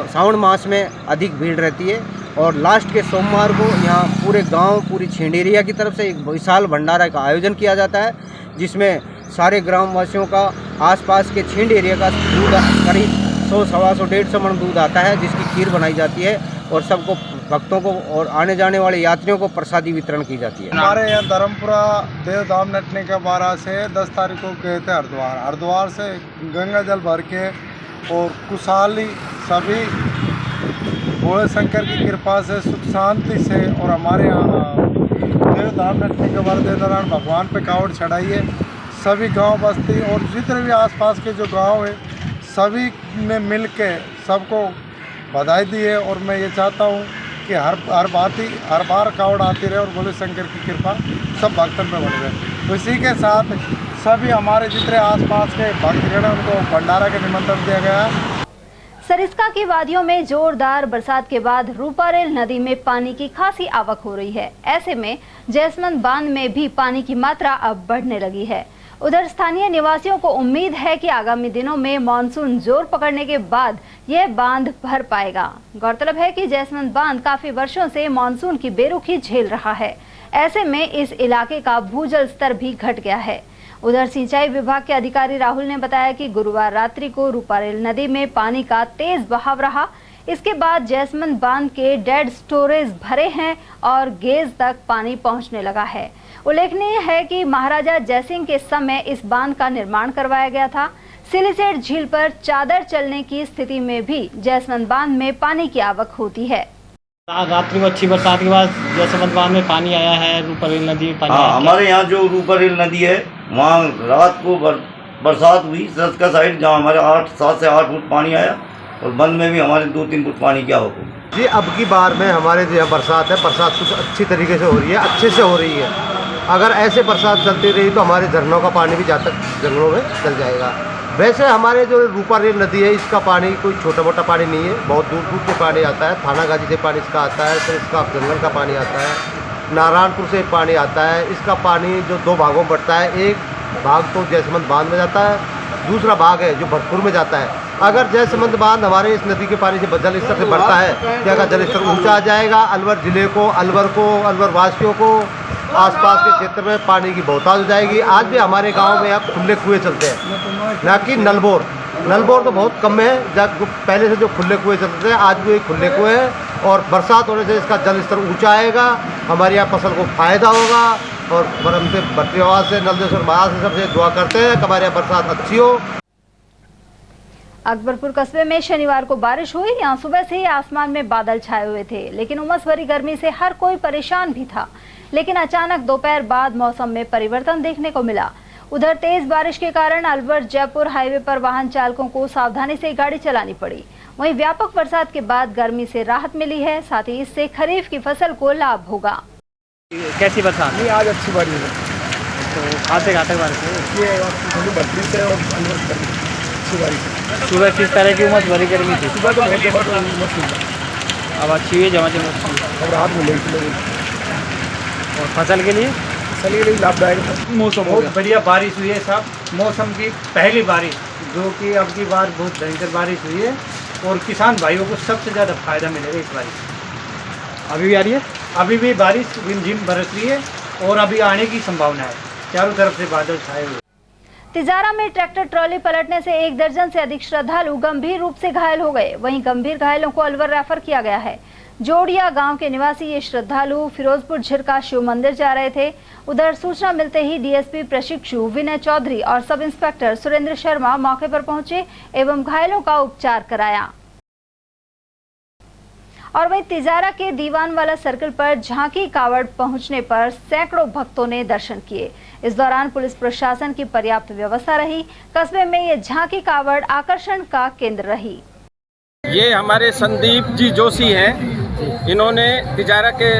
सावन मास में अधिक भीड़ रहती है और लास्ट के सोमवार को यहाँ पूरे गांव, पूरी छेंडेरिया की तरफ से एक विशाल भंडारा का आयोजन किया जाता है, जिसमें सारे ग्रामवासियों का आसपास के छेंडेरिया का दूध करीब 100, 125, 150 मन दूध आता है, जिसकी खीर बनाई जाती है और सबको भक्तों को और आने जाने वाले यात्रियों को प्रसादी वितरण की जाती है। हमारे यहाँ धर्मपुरा देवधाम नटनिगाबारा से 10 तारीख को गए थे हरिद्वार से गंगा जल भर के और कुशाली सभी भोले शंकर की कृपा से सुख शांति से और हमारे यहाँ देवधाम नटनिगाबारा देवनारायण भगवान पे कावड़ चढ़ाई है। सभी गांव बस्ती और जितने भी आसपास के जो गांव है सभी ने मिल के सबको बधाई दी है और मैं ये चाहता हूँ कि हर बार कावड़ आती रहे और भोले शंकर की कृपा सब भक्तों पे बन रहे। तो इसी के साथ सभी हमारे जितने आसपास के भक्तगण उनको भंडारा के निमंत्रण दिया गया। सरिस्का की वादियों में जोरदार बरसात के बाद रूपारेल नदी में पानी की खासी आवक हो रही है। ऐसे में जैसमंद बांध में भी पानी की मात्रा अब बढ़ने लगी है। उधर स्थानीय निवासियों को उम्मीद है कि आगामी दिनों में मानसून जोर पकड़ने के बाद यह बांध भर पाएगा। गौरतलब है कि जैसमंद बांध काफी वर्षों से मानसून की बेरुखी झेल रहा है। ऐसे में इस इलाके का भूजल स्तर भी घट गया है। उधर सिंचाई विभाग के अधिकारी राहुल ने बताया कि गुरुवार रात्रि को रूपारेल नदी में पानी का तेज बहाव रहा। इसके बाद जैसमंद बांध के डेड स्टोरेज भरे हैं और गेज तक पानी पहुंचने लगा है। उल्लेखनीय है कि महाराजा जयसिंह के समय इस बांध का निर्माण करवाया गया था। सिलिसेट झील पर चादर चलने की स्थिति में भी जैसमंद बांध में पानी की आवक होती है। रात्रि को अच्छी बरसात के बाद जैसमंद बांध में पानी आया है, रूपारेल नदी में पानी आया। हमारे यहाँ जो रूपारेल नदी है वहाँ रात को बरसात हुई, सरिस्का साइड जहाँ हमारे 7 से 8 फुट पानी आया और बंद में भी हमारे 2-3 फुट पानी क्या होगा जी। अब की बार में हमारे जो बरसात है, बरसात कुछ अच्छी तरीके से हो रही है, अच्छे से हो रही है। अगर ऐसे बरसात चलती रही तो हमारे झरनों का पानी भी जहाँ तक जंगलों में चल जाएगा। वैसे हमारे जो रूपारेल नदी है इसका पानी कोई छोटा मोटा पानी नहीं है, बहुत दूर दूर से पानी आता है। थानागाजी से पानी इसका आता है, फिर इसका जंगल का पानी आता है, नारायणपुर से पानी आता है। इसका पानी जो 2 भागों में बढ़ता है, एक भाग तो जैसमंद बांध में जाता है, दूसरा भाग है जो भरतपुर में जाता है। अगर जैसमंद बांध हमारे इस नदी के पानी से जल स्तर से बढ़ता है तो अगर जल स्तर ऊँचा आ जाएगा, अलवर जिले को, अलवर वासियों को, आसपास के क्षेत्र में पानी की बहुतायत हो जाएगी। आज भी हमारे गांव में अब खुले कुएं चलते हैं, ना कि नलबोर तो बहुत कम है। जब पहले से जो खुले कुएं चलते थे आज भी खुले कुएं हैं और बरसात होने से इसका जल स्तर ऊंचा आएगा, हमारे यहाँ फसल को फायदा होगा। और हमसे भट्टीवास से नलदेश्वर महाराज से सबसे दुआ करते हैं कि हमारे यहाँ बरसात अच्छी हो। अकबरपुर कस्बे में शनिवार को बारिश हुई। यहाँ सुबह से ही आसमान में बादल छाए हुए थे, लेकिन उमस भरी गर्मी से हर कोई परेशान भी था। लेकिन अचानक दोपहर बाद मौसम में परिवर्तन देखने को मिला। उधर तेज बारिश के कारण अलवर जयपुर हाईवे पर वाहन चालकों को सावधानी से गाड़ी चलानी पड़ी। वहीं व्यापक बरसात के बाद गर्मी से राहत मिली है, साथ ही इससे खरीफ की फसल को लाभ होगा। कैसी बरसात? नहीं, आज अच्छी बारिश है। तो खाते बारिश है। ये 32 से और अच्छी बारिश। सुबह किस तरह की उमस भरी गर्मी थी? सुबह तो बहुत जबरदस्त उमस थी, अब अच्छी हुई जमा जमा अब रात में लेट लगी। और फसल के लिए? फसल के लिए लाभदायक था। मौसम बहुत बढ़िया बारिश हुई है साहब, मौसम की पहली बारिश जो कि अब की बार बहुत भयंकर बारिश हुई है और किसान भाइयों को सबसे ज़्यादा फायदा मिलेगा इस बारिश। अभी भी आ रही है? अभी भी बारिश रिमझिम बरस रही है और अभी आने की संभावना है, चारों तरफ से बादल छाए हुए। तिजारा में ट्रैक्टर ट्रॉली पलटने से 1 दर्जन से अधिक श्रद्धालु गंभीर रूप से घायल हो गए। वहीं गंभीर घायलों को अलवर रेफर किया गया है। जोड़िया गांव के निवासी ये श्रद्धालु फिरोजपुर झिरका शिव मंदिर जा रहे थे। उधर सूचना मिलते ही डीएसपी प्रशिक्षु विनय चौधरी और सब इंस्पेक्टर सुरेंद्र शर्मा मौके पर पहुंचे एवं घायलों का उपचार कराया। और वहीं तिजारा के दीवानवाला सर्कल पर झांकी कावड़ पहुंचने पर सैकड़ों भक्तों ने दर्शन किए। इस दौरान पुलिस प्रशासन की पर्याप्त व्यवस्था रही। कस्बे में ये झांकी कावड़ आकर्षण का केंद्र रही। ये हमारे संदीप जी जोशी हैं। इन्होंने तिजारा के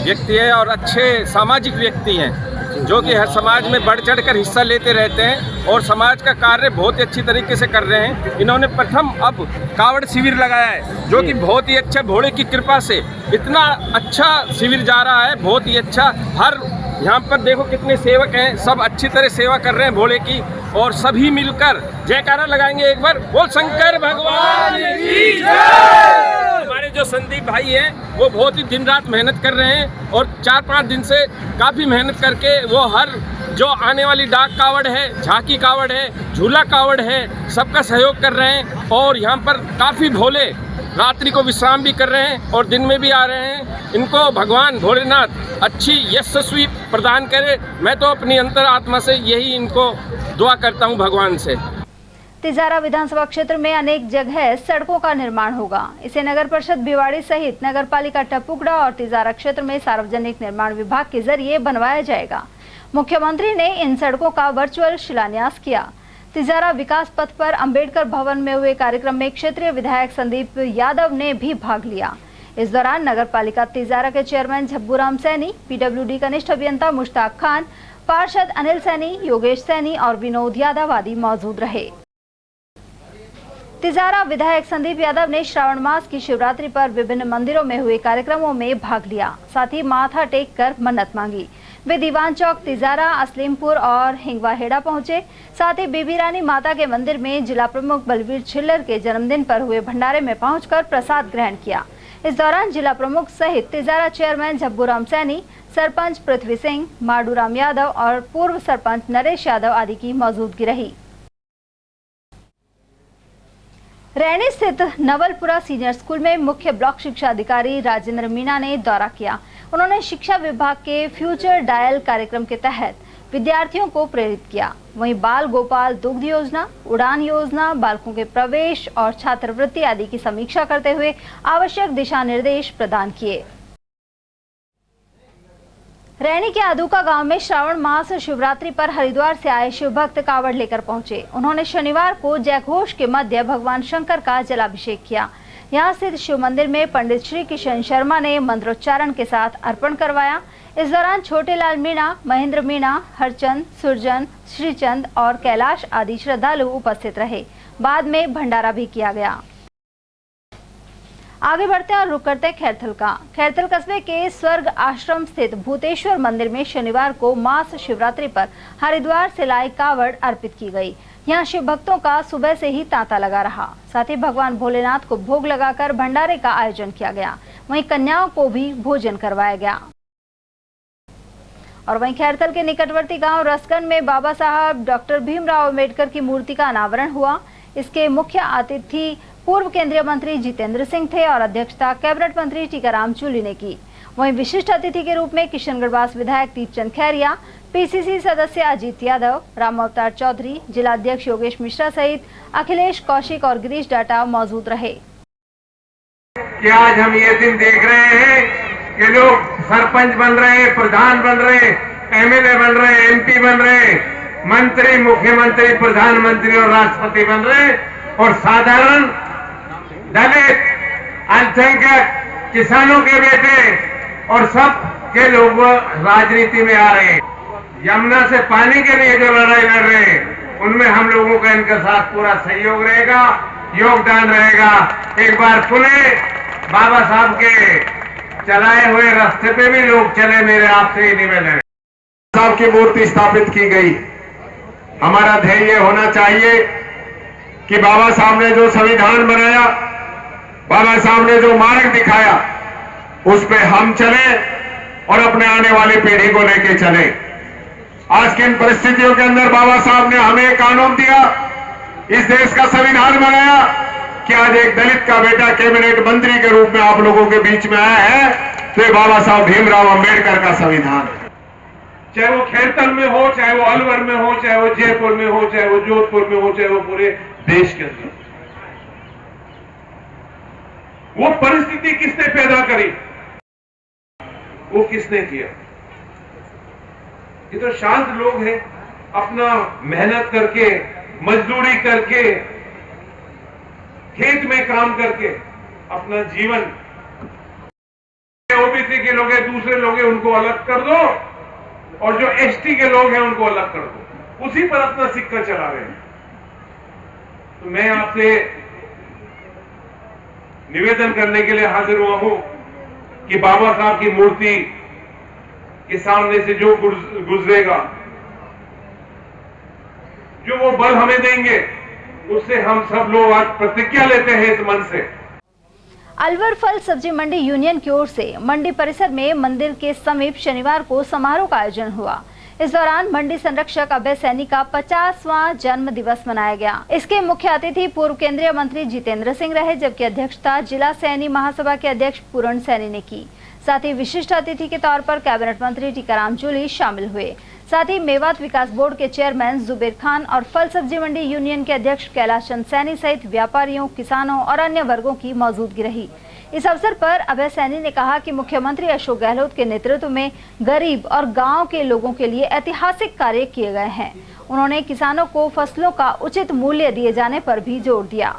व्यक्ति हैं और अच्छे सामाजिक व्यक्ति हैं जो कि हर समाज में बढ़ चढ़ कर हिस्सा लेते रहते हैं और समाज का कार्य बहुत ही अच्छी तरीके से कर रहे हैं। इन्होंने प्रथम अब कावड़ शिविर लगाया है जो कि बहुत ही अच्छा, भोले की कृपा से इतना अच्छा शिविर जा रहा है, बहुत ही अच्छा। हर यहाँ पर देखो कितने सेवक हैं, सब अच्छी तरह सेवा कर रहे हैं भोले की और सभी मिलकर जयकारा लगाएंगे एक बार, बोल शंकर भगवान की जय। हमारे जो संदीप भाई हैं वो बहुत ही दिन रात मेहनत कर रहे हैं और 4-5 दिन से काफ़ी मेहनत करके वो हर जो आने वाली डाक कावड़ है, झांकी कावड़ है, झूला कावड़ है, सबका सहयोग कर रहे हैं। और यहाँ पर काफ़ी भोले रात्रि को विश्राम भी कर रहे हैं और दिन में भी आ रहे हैं। इनको भगवान भोलेनाथ अच्छी यशस्वी प्रदान करे। मैं तो अपनी अंतर आत्मा से यही इनको दुआ करता हूँ भगवान से। तिजारा विधानसभा क्षेत्र में अनेक जगह सड़कों का निर्माण होगा। इसे नगर परिषद भिवाड़ी सहित नगर पालिका टपुकड़ा और तिजारा क्षेत्र में सार्वजनिक निर्माण विभाग के जरिए बनवाया जाएगा। मुख्यमंत्री ने इन सड़कों का वर्चुअल शिलान्यास किया। तिजारा विकास पथ पर अंबेडकर भवन में हुए कार्यक्रम में क्षेत्रीय विधायक संदीप यादव ने भी भाग लिया। इस दौरान नगर पालिका तिजारा के चेयरमैन झब्बूराम सैनी, पीडब्ल्यूडी कनिष्ठ अभियंता मुश्ताक खान, पार्षद अनिल सैनी, योगेश सैनी और विनोद यादव आदि मौजूद रहे। तिजारा विधायक संदीप यादव ने श्रावण मास की शिवरात्रि पर विभिन्न मंदिरों में हुए कार्यक्रमों में भाग लिया, साथ ही माथा टेक कर मन्नत मांगी। वे दीवान चौक, तिजारा, असलीमपुर और हिंगवाहेड़ा पहुंचे। साथ ही बीबी रानी माता के मंदिर में जिला प्रमुख बलवीर छिल्लर के जन्मदिन पर हुए भंडारे में पहुंचकर प्रसाद ग्रहण किया। इस दौरान जिला प्रमुख सहित तिजारा चेयरमैन झब्बूराम सैनी, सरपंच पृथ्वी सिंह, माडूराम यादव और पूर्व सरपंच नरेश यादव आदि की मौजूदगी रही। रैनी स्थित नवलपुरा सीनियर स्कूल में मुख्य ब्लॉक शिक्षा अधिकारी राजेंद्र मीणा ने दौरा किया। उन्होंने शिक्षा विभाग के फ्यूचर डायल कार्यक्रम के तहत विद्यार्थियों को प्रेरित किया। वहीं बाल गोपाल दुग्ध योजना, उड़ान योजना, बालकों के प्रवेश और छात्रवृत्ति आदि की समीक्षा करते हुए आवश्यक दिशा निर्देश प्रदान किए। रैनी के आदुका गांव में श्रावण मास शिवरात्रि पर हरिद्वार से आए शिव भक्त कावड़ लेकर पहुंचे। उन्होंने शनिवार को जयघोष के मध्य भगवान शंकर का जलाभिषेक किया। यहां स्थित शिव मंदिर में पंडित श्री किशन शर्मा ने मंत्रोच्चारण के साथ अर्पण करवाया। इस दौरान छोटेलाल मीणा, महेंद्र मीणा, हरचंद, सुरजन, श्रीचंद और कैलाश आदि श्रद्धालु उपस्थित रहे। बाद में भंडारा भी किया गया। आगे बढ़ते हैं और रुक करते हैं खैरथल का। खैरथल कस्बे के स्वर्ग आश्रम स्थित भूतेश्वर मंदिर में शनिवार को मास शिवरात्रि पर हरिद्वार से लाई कावड़ अर्पित की गई। यहाँ शिव भक्तों का सुबह से ही तांता लगा रहा। साथ ही भगवान भोलेनाथ को भोग लगाकर भंडारे का आयोजन किया गया। वहीं कन्याओं को भी भोजन करवाया गया। और वहीं खैरथल के निकटवर्ती गांव रसगन में बाबा साहब डॉक्टर भीमराव अम्बेडकर की मूर्ति का अनावरण हुआ। इसके मुख्य अतिथि पूर्व केंद्रीय मंत्री जितेंद्र सिंह थे और अध्यक्षता कैबिनेट मंत्री टीकाराम चूली ने की। वहीं विशिष्ट अतिथि के रूप में किशनगढ़वास विधायक दीपचंद खैरिया, पीसीसी सदस्य अजीत यादव, राम अवतार चौधरी, जिला अध्यक्ष योगेश मिश्रा सहित अखिलेश कौशिक और गिरीश डाटा मौजूद रहे। कि आज हम ये दिन देख रहे हैं कि लोग सरपंच बन रहे, प्रधान बन रहे, एमएलए बन रहे, एमपी बन रहे, मंत्री, मुख्यमंत्री, प्रधानमंत्री और राष्ट्रपति बन रहे और साधारण दलित, अल्पसंख्यक, किसानों के बेटे और सब के लोग राजनीति में आ रहे हैं। यमुना से पानी के लिए जो लड़ाई लड़ रहे हैं, उनमें हम लोगों का इनके साथ पूरा सहयोग रहेगा, योगदान रहेगा। एक बार पुनः बाबा साहब के चलाए हुए रास्ते पे भी लोग चले, मेरे आपसे ही निवेदन है। साहब की मूर्ति स्थापित की गई। हमारा ध्येय होना चाहिए कि बाबा साहब ने जो संविधान बनाया, बाबा साहब ने जो मार्ग दिखाया, उस पे हम चले और अपने आने वाली पीढ़ी को लेके चले। आज की इन परिस्थितियों के अंदर बाबा साहब ने हमें एक कानून दिया, इस देश का संविधान बनाया कि आज एक दलित का बेटा कैबिनेट मंत्री के रूप में आप लोगों के बीच में आया है, तो ये बाबा साहब भीमराव अंबेडकर का संविधान है। चाहे वो खैरतन में हो, चाहे वो अलवर में हो, चाहे वो जयपुर में हो, चाहे वो जोधपुर में हो, चाहे वो पूरे देश के अंदर। वो परिस्थिति किसने पैदा करी, वो किसने किया? ये तो शांत लोग हैं, अपना मेहनत करके, मजदूरी करके, खेत में काम करके अपना जीवन। ओबीसी के लोग हैं, दूसरे लोग हैं, उनको अलग कर दो, और जो एसटी के लोग हैं उनको अलग कर दो, उसी पर अपना सिक्का चला रहे हैं। तो मैं आपसे निवेदन करने के लिए हाजिर हुआ हूं कि बाबा साहब की मूर्ति के सामने से जो गुजरेगा, जो वो बल हमें देंगे, उससे हम सब लोग आज प्रतिज्ञा लेते हैं इस मन से। अलवर फल सब्जी मंडी यूनियन की ओर से मंडी परिसर में मंदिर के समीप शनिवार को समारोह का आयोजन हुआ। इस दौरान मंडी संरक्षक अभय सैनी का 50वां जन्म दिवस मनाया गया। इसके मुख्य अतिथि पूर्व केंद्रीय मंत्री जितेंद्र सिंह रहे, जबकि अध्यक्षता जिला सैनी महासभा के अध्यक्ष पूरण सैनी ने की। साथ ही विशिष्ट अतिथि के तौर पर कैबिनेट मंत्री टीकाराम जूली शामिल हुए। साथ ही मेवात विकास बोर्ड के चेयरमैन जुबेर खान और फल सब्जी मंडी यूनियन के अध्यक्ष कैलाश चंद सैनी सहित व्यापारियों, किसानों और अन्य वर्गों की मौजूदगी रही। इस अवसर पर अभय सैनी ने कहा कि मुख्यमंत्री अशोक गहलोत के नेतृत्व में गरीब और गांव के लोगों के लिए ऐतिहासिक कार्य किए गए हैं। उन्होंने किसानों को फसलों का उचित मूल्य दिए जाने पर भी जोर दिया।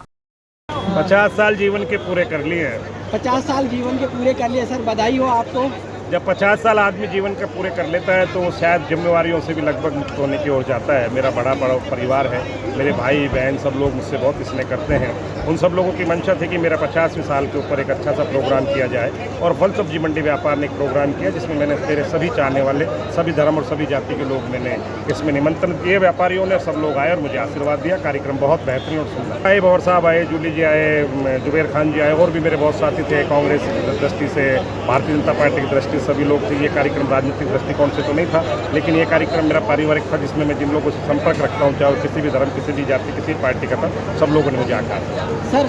50 साल जीवन के पूरे कर लिए। 50 साल जीवन के पूरे कर लिए सर, बधाई हो आपको। जब 50 साल आदमी जीवन के पूरे कर लेता है तो शायद जिम्मेवारियों से भी लगभग मुक्त होने की ओर जाता है। मेरा बड़ा परिवार है, मेरे भाई बहन सब लोग मुझसे बहुत स्नेह करते हैं। उन सब लोगों की मंशा थी कि मेरा 50वें साल के ऊपर एक अच्छा सा प्रोग्राम किया जाए, और फल सब्जी मंडी व्यापार ने एक प्रोग्राम किया जिसमें मैंने मेरे सभी चाहने वाले, सभी धर्म और सभी जाति के लोग मैंने इसमें निमंत्रण किए। व्यापारियों ने सब लोग आए और मुझे आशीर्वाद दिया। कार्यक्रम बहुत बेहतरीन और सुंदर आए। भंवर साहब आए, जूली जी आए, जुबेर खान जी आए, और भी मेरे बहुत साथी थे कांग्रेस की दृष्टि से, भारतीय जनता पार्टी की दृष्टि से सभी लोग थे। ये कार्यक्रम राजनीतिक दृष्टिकोण से तो नहीं था, लेकिन ये कार्यक्रम मेरा पारिवारिक था, जिसमें मैं जिन लोगों से संपर्क रखता हूँ, चाहे किसी भी धर्म, किसी भी जाति, किसी भी पार्टी का था, सब लोगों ने मुझे आकर। सर,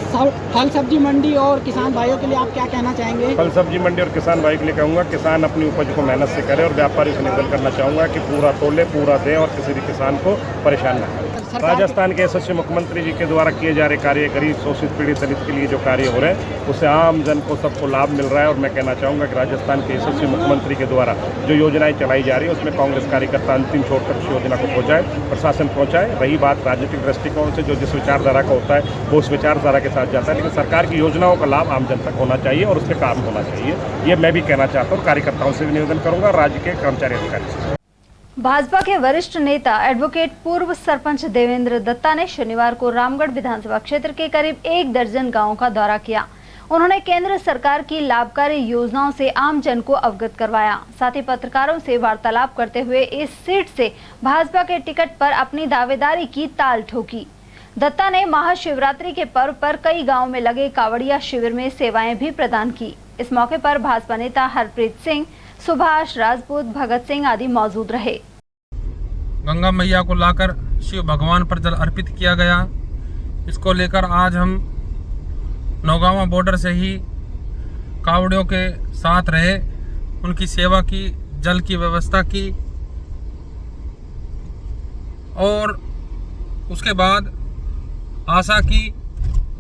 फल सब्जी मंडी और किसान भाइयों के लिए आप क्या कहना चाहेंगे? फल सब्जी मंडी और किसान भाई के लिए कहूँगा, किसान अपनी उपज को मेहनत से करे, और व्यापारी से निवेदन करना चाहूँगा कि पूरा तोले, पूरा दें और किसी भी किसान को परेशान न करें। राजस्थान के यशस्वी मुख्यमंत्री जी के द्वारा किए जा रहे कार्य, गरीब शोषित पीड़ित दलित के लिए जो कार्य हो रहे हैं, उससे आम जन को सबको लाभ मिल रहा है। और मैं कहना चाहूँगा कि राजस्थान के यशस्वी मुख्यमंत्री के द्वारा जो योजनाएं चलाई जा रही है, उसमें कांग्रेस कार्यकर्ता अंतिम छोड़ कर उस योजना को पहुँचाए, प्रशासन पहुँचाए। रही बात राजनीतिक दृष्टिकोण से, जो जिस विचारधारा का होता है वो उस विचारधारा के साथ जाता है, लेकिन सरकार की योजनाओं का लाभ आम जन तक होना चाहिए और उस पर काम होना चाहिए। ये मैं भी कहना चाहता हूँ, कार्यकर्ताओं से भी निवेदन करूँगा, राज्य के कर्मचारी अधिकारी से। भाजपा के वरिष्ठ नेता एडवोकेट पूर्व सरपंच देवेंद्र दत्ता ने शनिवार को रामगढ़ विधानसभा क्षेत्र के करीब 1 दर्जन गांवों का दौरा किया। उन्होंने केंद्र सरकार की लाभकारी योजनाओं से आम जन को अवगत करवाया। साथ ही पत्रकारों से वार्तालाप करते हुए इस सीट से भाजपा के टिकट पर अपनी दावेदारी की ताल ठोकी। दत्ता ने महाशिवरात्रि के पर्व पर कई गाँव में लगे कावड़िया शिविर में सेवाएं भी प्रदान की। इस मौके पर भाजपा नेता हरप्रीत सिंह, सुभाष राजपूत, भगत सिंह आदि मौजूद रहे। गंगा मैया को लाकर शिव भगवान पर जल अर्पित किया गया। इसको लेकर आज हम नौगावा बॉर्डर से ही कावड़ियों के साथ रहे, उनकी सेवा की, जल की व्यवस्था की, और उसके बाद आशा की,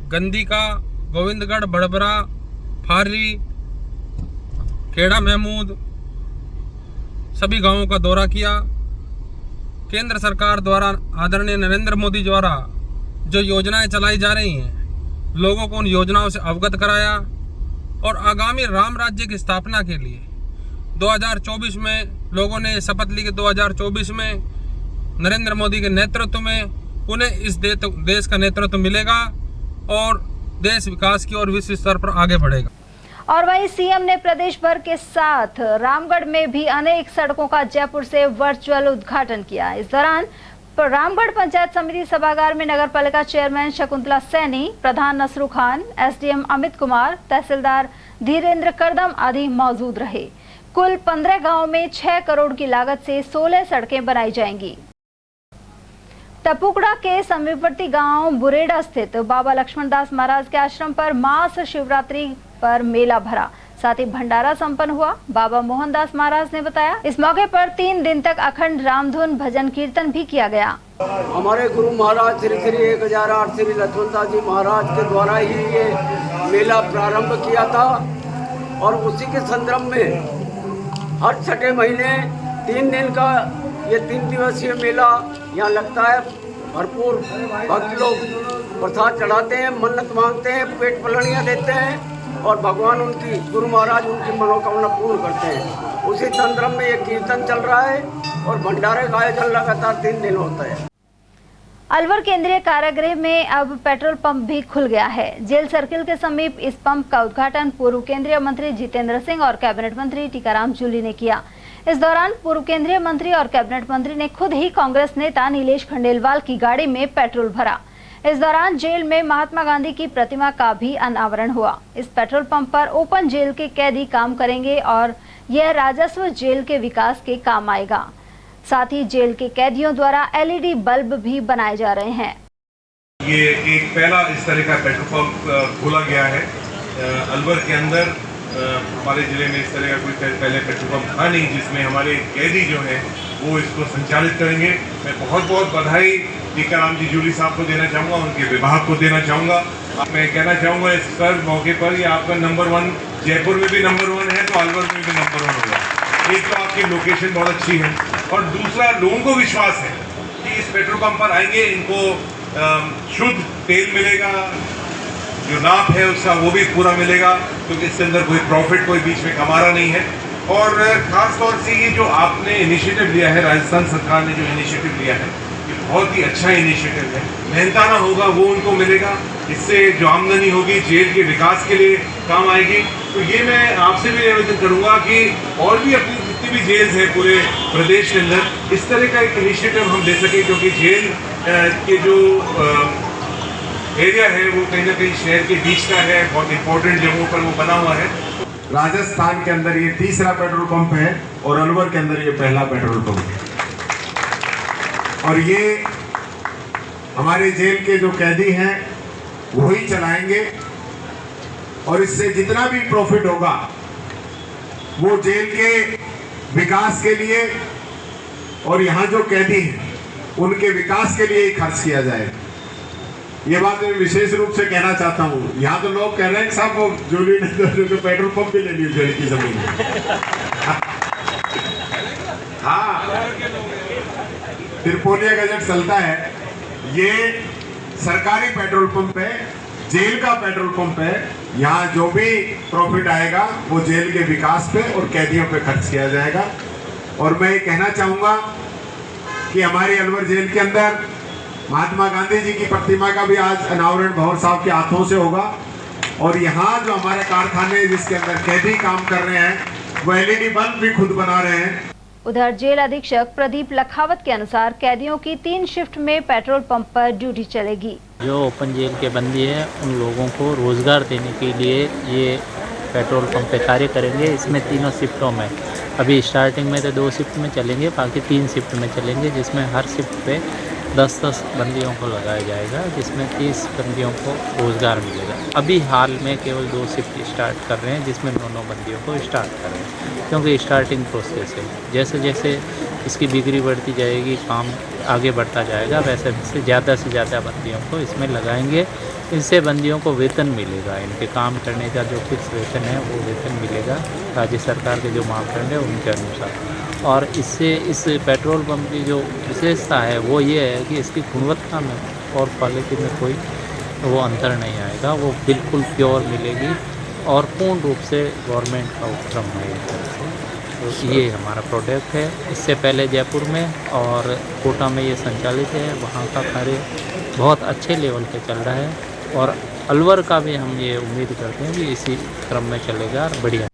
गंदी का, गोविंदगढ़, बड़बरा, फारी, खेड़ा महमूद सभी गांवों का दौरा किया। केंद्र सरकार द्वारा आदरणीय नरेंद्र मोदी द्वारा जो योजनाएं चलाई जा रही हैं, लोगों को उन योजनाओं से अवगत कराया, और आगामी राम राज्य की स्थापना के लिए 2024 में लोगों ने शपथ ली कि 2024 में नरेंद्र मोदी के नेतृत्व में पुनः इस देश का नेतृत्व मिलेगा और देश विकास की ओर विश्व स्तर पर आगे बढ़ेगा। और वहीं सीएम ने प्रदेश भर के साथ रामगढ़ में भी अनेक सड़कों का जयपुर से वर्चुअल उद्घाटन किया। इस दौरान रामगढ़ पंचायत समिति सभागार में नगर पालिका चेयरमैन शकुंतला सैनी, प्रधान नसरू खान, एसडीएम अमित कुमार, तहसीलदार धीरेन्द्र करदम आदि मौजूद रहे। कुल 15 गाँव में 6 करोड़ की लागत से 16 सड़कें बनाई जाएंगी। टपुकड़ा के समीपवर्ती गांव बुरेडा स्थित बाबा लक्ष्मण दास महाराज के आश्रम पर मास शिवरात्रि पर मेला भरा, साथ ही भंडारा संपन्न हुआ। बाबा मोहनदास महाराज ने बताया, इस मौके पर 3 दिन तक अखंड रामधुन भजन कीर्तन भी किया गया। हमारे गुरु महाराज श्री श्री 1008 श्री लक्ष्मणदास जी महाराज के द्वारा ही ये मेला प्रारंभ किया था और उसी के संदर्भ में हर छठे महीने 3 दिन का ये 3 दिवसीय मेला यहाँ लगता है। भरपूर भक्त लोग प्रसाद चढ़ाते हैं, मन्नत मांगते हैं, पेट पलड़ियाँ देते हैं और भगवान उनकी गुरु महाराज उनकी मनोकामना पूर्ण करते हैं। उसी संदर्भ में ये कीर्तन चल रहा है और भंडारे का आयोजन लगातार 3 दिन होता है। अलवर केंद्रीय कारागृह में अब पेट्रोल पंप भी खुल गया है। जेल सर्किल के समीप इस पंप का उद्घाटन पूर्व केंद्रीय मंत्री जितेंद्र सिंह और कैबिनेट मंत्री टीकाराम जूली ने किया। इस दौरान पूर्व केंद्रीय मंत्री और कैबिनेट मंत्री ने खुद ही कांग्रेस नेता नीलेश खंडेलवाल की गाड़ी में पेट्रोल भरा। इस दौरान जेल में महात्मा गांधी की प्रतिमा का भी अनावरण हुआ। इस पेट्रोल पंप पर ओपन जेल के कैदी काम करेंगे और यह राजस्व जेल के विकास के काम आएगा। साथ ही जेल के कैदियों द्वारा LED बल्ब भी बनाए जा रहे हैं। ये एक पहला इस तरह का पेट्रोल पंप खोला गया है अलवर के अंदर। हमारे ज़िले में इस तरह का कोई पहले पेट्रोल पंप था नहीं जिसमें हमारे कैदी जो हैं वो इसको संचालित करेंगे। मैं बहुत बहुत बधाई टीकाराम जी जूली साहब को देना चाहूँगा, उनके विभाग को देना चाहूँगा। मैं कहना चाहूँगा इस सर मौके पर ये आपका नंबर 1 जयपुर में भी नंबर 1 है तो अलवर में भी नंबर 1 होगा। एक तो आपकी लोकेशन बहुत अच्छी है और दूसरा लोगों को विश्वास है कि इस पेट्रोल पंप पर आएंगे इनको शुद्ध तेल मिलेगा, जो नाप है उसका वो भी पूरा मिलेगा क्योंकि इसके अंदर कोई प्रॉफिट कोई बीच में कमा रहा नहीं है। और ख़ास तौर से ये जो आपने इनिशिएटिव लिया है, राजस्थान सरकार ने जो इनिशिएटिव लिया है ये बहुत ही अच्छा इनिशिएटिव है। मेहनताना होगा वो उनको मिलेगा, इससे जो आमदनी होगी जेल के विकास के लिए काम आएगी। तो ये मैं आपसे भी निवेदन करूँगा कि और भी अपनी जितनी भी जेल्स हैं पूरे प्रदेश के अंदर इस तरह का एक इनिशिएटिव हम ले सकें क्योंकि जेल के जो एरिया है वो कहीं ना कहीं शहर के बीच का है, बहुत इंपॉर्टेंट जगहों पर वो बना हुआ है। राजस्थान के अंदर ये तीसरा पेट्रोल पंप है और अलवर के अंदर ये पहला पेट्रोल पंप है और ये हमारे जेल के जो कैदी हैं वही चलाएंगे और इससे जितना भी प्रॉफिट होगा वो जेल के विकास के लिए और यहाँ जो कैदी हैं उनके विकास के लिए ही खर्च किया जाएगा। ये बात मैं विशेष रूप से कहना चाहता हूँ। यहाँ तो लोग कह रहे हैं साहब वो जूली ने तो पेट्रोल पंप भी ले ली जेल की जमीन हाँ, त्रिपोलिया गजट चलता है। ये सरकारी पेट्रोल पंप है, जेल का पेट्रोल पंप है। यहाँ जो भी प्रॉफिट आएगा वो जेल के विकास पे और कैदियों पे खर्च किया जाएगा। और मैं ये कहना चाहूँगा कि हमारी अलवर जेल के अंदर महात्मा गांधी जी की प्रतिमा का भी आज अनावरण भंवर साहब के हाथों से होगा और यहाँ जो हमारे कारखाने जिसके अंदर कैदी काम कर रहे हैं वो LED बल्ब भी खुद बना रहे हैं। उधर जेल अधीक्षक प्रदीप लखावत के अनुसार कैदियों की 3 शिफ्ट में पेट्रोल पंप पर ड्यूटी चलेगी। जो ओपन जेल के बंदी हैं उन लोगों को रोजगार देने के लिए ये पेट्रोल पंप पे कार्य करेंगे। इसमें 3 शिफ्टों में अभी स्टार्टिंग में तो 2 शिफ्ट में चलेंगे, बाकी 3 शिफ्ट में चलेंगे जिसमें हर शिफ्ट पे 10-10 बंदियों को लगाया जाएगा जिसमें 30 बंदियों को रोज़गार मिलेगा। अभी हाल में केवल 2 शिफ्ट स्टार्ट कर रहे हैं जिसमें 9 बंदियों को स्टार्ट कर रहे हैं क्योंकि स्टार्टिंग प्रोसेस है। जैसे जैसे इसकी बिक्री बढ़ती जाएगी, काम आगे बढ़ता जाएगा, वैसे वैसे ज़्यादा से ज़्यादा बंदियों को इसमें लगाएंगे। इससे बंदियों को वेतन मिलेगा, इनके काम करने का जो फिक्स वेतन है वो वेतन मिलेगा राज्य सरकार के जो मापदंड है उनके अनुसार। और इससे इस पेट्रोल पंप की जो विशेषता है वो ये है कि इसकी गुणवत्ता में और क्वालिटी में कोई वो अंतर नहीं आएगा, वो बिल्कुल प्योर मिलेगी और पूर्ण रूप से गवर्नमेंट का उपक्रम है। तो ये हमारा प्रोडक्ट है। इससे पहले जयपुर में और कोटा में ये संचालित है, वहाँ का कार्य बहुत अच्छे लेवल पे चल रहा है और अलवर का भी हम ये उम्मीद करते हैं कि इसी क्रम में चलेगा और बढ़िया।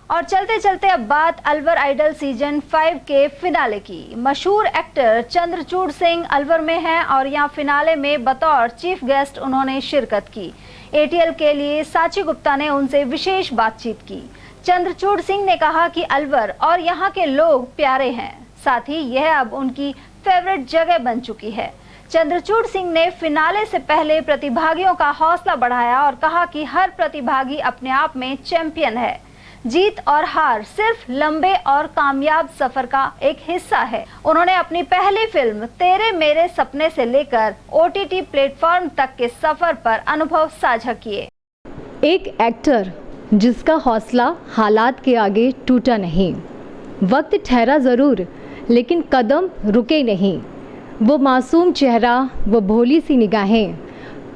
और चलते चलते अब बात अलवर आइडल सीजन 5 के फिनाले की। मशहूर एक्टर चंद्रचूड़ सिंह अलवर में हैं और यहाँ फिनाले में बतौर चीफ गेस्ट उन्होंने शिरकत की। एटीएल के लिए साची गुप्ता ने उनसे विशेष बातचीत की। चंद्रचूड़ सिंह ने कहा कि अलवर और यहाँ के लोग प्यारे हैं, साथ ही यह अब उनकी फेवरेट जगह बन चुकी है। चंद्रचूड़ सिंह ने फिनाले से पहले प्रतिभागियों का हौसला बढ़ाया और कहा कि हर प्रतिभागी अपने आप में चैंपियन है। जीत और हार सिर्फ लंबे और कामयाब सफर का एक हिस्सा है। उन्होंने अपनी पहली फिल्म तेरे मेरे सपने से लेकर OTT प्लेटफॉर्म तक के सफर पर अनुभव साझा किए। एक एक्टर जिसका हौसला हालात के आगे टूटा नहीं, वक्त ठहरा ज़रूर लेकिन कदम रुके नहीं। वो मासूम चेहरा, वो भोली सी निगाहें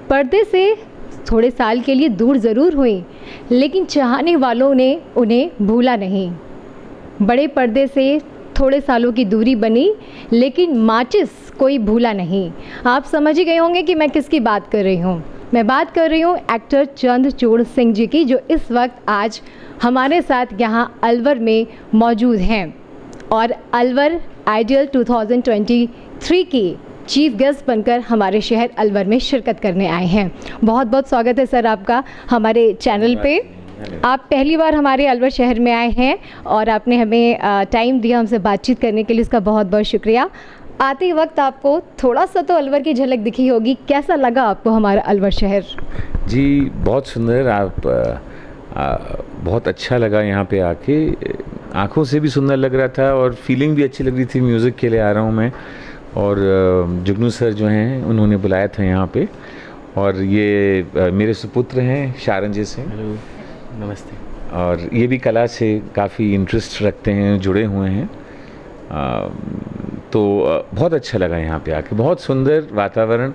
पर्दे से थोड़े साल के लिए दूर ज़रूर हुई, लेकिन चाहने वालों ने उन्हें भूला नहीं। बड़े पर्दे से थोड़े सालों की दूरी बनी, लेकिन माचिस कोई भूला नहीं। आप समझ ही गए होंगे कि मैं किसकी बात कर रही हूँ। मैं बात कर रही हूँ एक्टर चंद्रचूड़ सिंह जी की, जो इस वक्त आज हमारे साथ यहाँ अलवर में मौजूद हैं और अलवर आइडियल 2023 की चीफ गेस्ट बनकर हमारे शहर अलवर में शिरकत करने आए हैं। बहुत बहुत स्वागत है सर आपका हमारे चैनल पे। आप पहली बार हमारे अलवर शहर में आए हैं और आपने हमें टाइम दिया हमसे बातचीत करने के लिए, इसका बहुत बहुत शुक्रिया। आते वक्त आपको थोड़ा सा तो अलवर की झलक दिखी होगी, कैसा लगा आपको हमारा अलवर शहर? जी बहुत सुंदर, आप बहुत अच्छा लगा यहाँ पे आके, आँखों से भी सुंदर लग रहा था और फीलिंग भी अच्छी लग रही थी। म्यूज़िक के लिए आ रहा हूँ मैं और जुगनू सर जो हैं उन्होंने बुलाया था यहाँ पे और ये मेरे सुपुत्र हैं शारंजी सिंह। हेलो, नमस्ते। और ये भी कला से काफ़ी इंटरेस्ट रखते हैं, जुड़े हुए हैं। तो बहुत अच्छा लगा यहाँ पे आके, बहुत सुंदर वातावरण,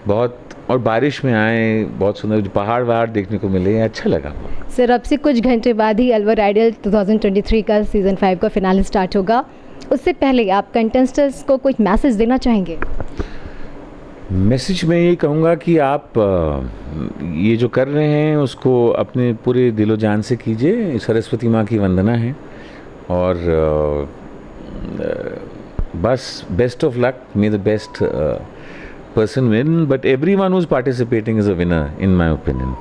बहुत, और बारिश में आए, बहुत सुंदर पहाड़ वहाड़ देखने को मिले, अच्छा लगा। सर अब से कुछ घंटे बाद ही अलवर आइडल 2023 का सीज़न 5 का फिनाले स्टार्ट होगा। उससे पहले आप कंटेस्टेंट्स को कुछ मैसेज देना चाहेंगे? मैसेज मैं ये कहूँगा कि आप ये जो कर रहे हैं उसको अपने पूरे दिलो जान से कीजिए। सरस्वती माँ की वंदना है और बस best of luck, may the best person win, but everyone who's participating is a winner in my opinion.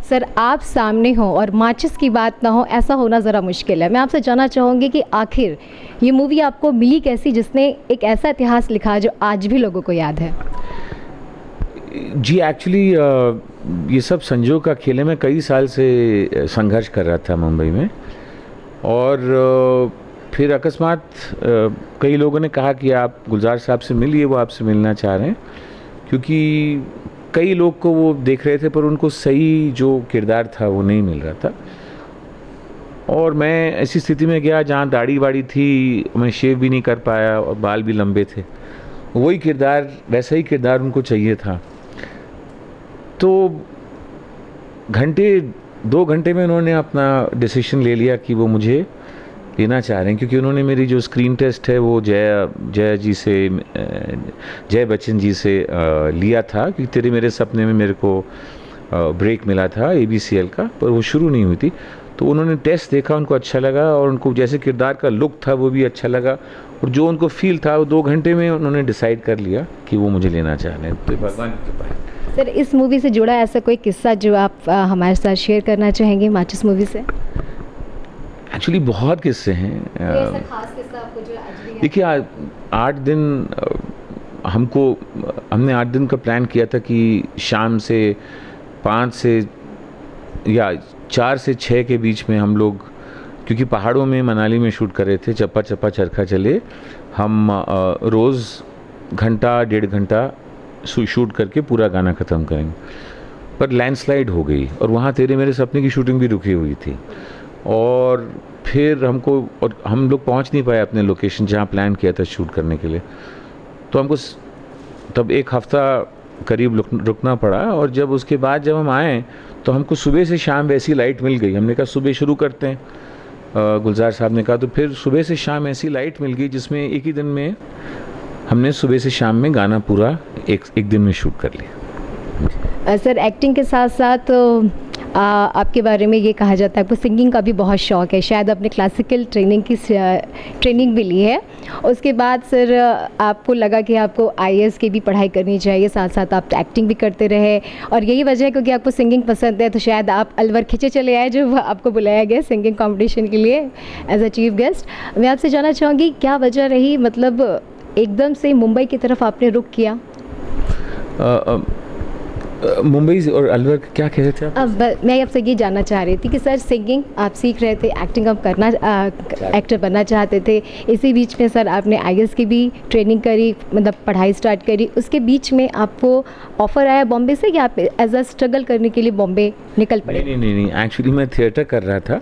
Sir आप सामने हो और माचिस की बात ना हो, ऐसा होना ज़रा मुश्किल है। मैं आपसे जानना चाहूँगी कि आखिर ये मूवी आपको मिली कैसी, जिसने एक ऐसा इतिहास लिखा जो आज भी लोगों को याद है? जी एक्चुअली ये सब संजोग का खेल है। मैं कई साल से संघर्ष कर रहा था मुंबई में और फिर अकस्मात कई लोगों ने कहा कि आप गुलजार साहब से मिलिए, वो आपसे मिलना चाह रहे हैं, क्योंकि कई लोग को वो देख रहे थे पर उनको सही जो किरदार था वो नहीं मिल रहा था। और मैं ऐसी स्थिति में गया जहाँ दाढ़ी वाड़ी थी, मैं शेव भी नहीं कर पाया और बाल भी लंबे थे। वही किरदार, वैसा ही किरदार उनको चाहिए था। तो दो घंटे में उन्होंने अपना डिसीजन ले लिया कि वो मुझे लेना चाह रहे हैं, क्योंकि उन्होंने मेरी जो स्क्रीन टेस्ट है वो जय बच्चन जी से लिया था कि तेरे मेरे सपने में मेरे को ब्रेक मिला था ABCL का, पर वो शुरू नहीं हुई थी। तो उन्होंने टेस्ट देखा, उनको अच्छा लगा और उनको जैसे किरदार का लुक था वो भी अच्छा लगा और जो उनको फील था वो 2 घंटे में उन्होंने डिसाइड कर लिया कि वो मुझे लेना चाह रहे हैं। तो भगवान की कृपा है। सर इस मूवी से जुड़ा ऐसा कोई किस्सा जो आप हमारे साथ शेयर करना चाहेंगे माचिस मूवी से? एक्चुअली बहुत किस्से हैं। देखिए 8 दिन हमने 8 दिन का प्लान किया था कि शाम से 5 से या 4 से 6 के बीच में हम लोग, क्योंकि पहाड़ों में मनाली में शूट कर रहे थे, चप्पा चप्पा चरखा चले, हम रोज़ घंटा 1.5 घंटा शूट करके पूरा गाना ख़त्म करेंगे। पर लैंडस्लाइड हो गई और वहाँ तेरे मेरे सपने की शूटिंग भी रुकी हुई थी और फिर हम लोग पहुंच नहीं पाए अपने लोकेशन जहां प्लान किया था शूट करने के लिए। तो हमको तब 1 हफ्ता करीब रुकना पड़ा और जब उसके बाद जब हम आए तो हमको सुबह से शाम वैसी लाइट मिल गई। हमने कहा सुबह शुरू करते हैं, गुलजार साहब ने कहा, तो फिर सुबह से शाम ऐसी लाइट मिल गई जिसमें एक ही दिन में हमने सुबह से शाम में गाना पूरा एक दिन में शूट कर लिया। सर एक्टिंग के साथ साथ आपके बारे में ये कहा जाता है आपको सिंगिंग का भी बहुत शौक़ है, शायद आपने क्लासिकल ट्रेनिंग भी ली है। उसके बाद सर आपको लगा कि आपको IAS की भी पढ़ाई करनी चाहिए, साथ साथ आप एक्टिंग भी करते रहे और यही वजह है क्योंकि आपको सिंगिंग पसंद है, तो शायद आप अलवर खिंचे चले आए जो आपको बुलाया गया सिंगिंग कॉम्पिटिशन के लिए एज अ चीफ गेस्ट। मैं आपसे जानना चाहूँगी क्या वजह रही, मतलब एकदम से मुंबई की तरफ आपने रुख किया? मुंबई और अलवर क्या कह रहे थे आप? अब मैं आपसे ये जानना चाह रही थी कि सर सिंगिंग आप सीख रहे थे, एक्टिंग आप करना एक्टर बनना चाहते थे, इसी बीच में सर आपने IAS की भी ट्रेनिंग करी, मतलब पढ़ाई स्टार्ट करी, उसके बीच में आपको ऑफ़र आया बॉम्बे से या आप एज अ स्ट्रगल करने के लिए बॉम्बे निकल पड़े? नहीं, एक्चुअली मैं थिएटर कर रहा था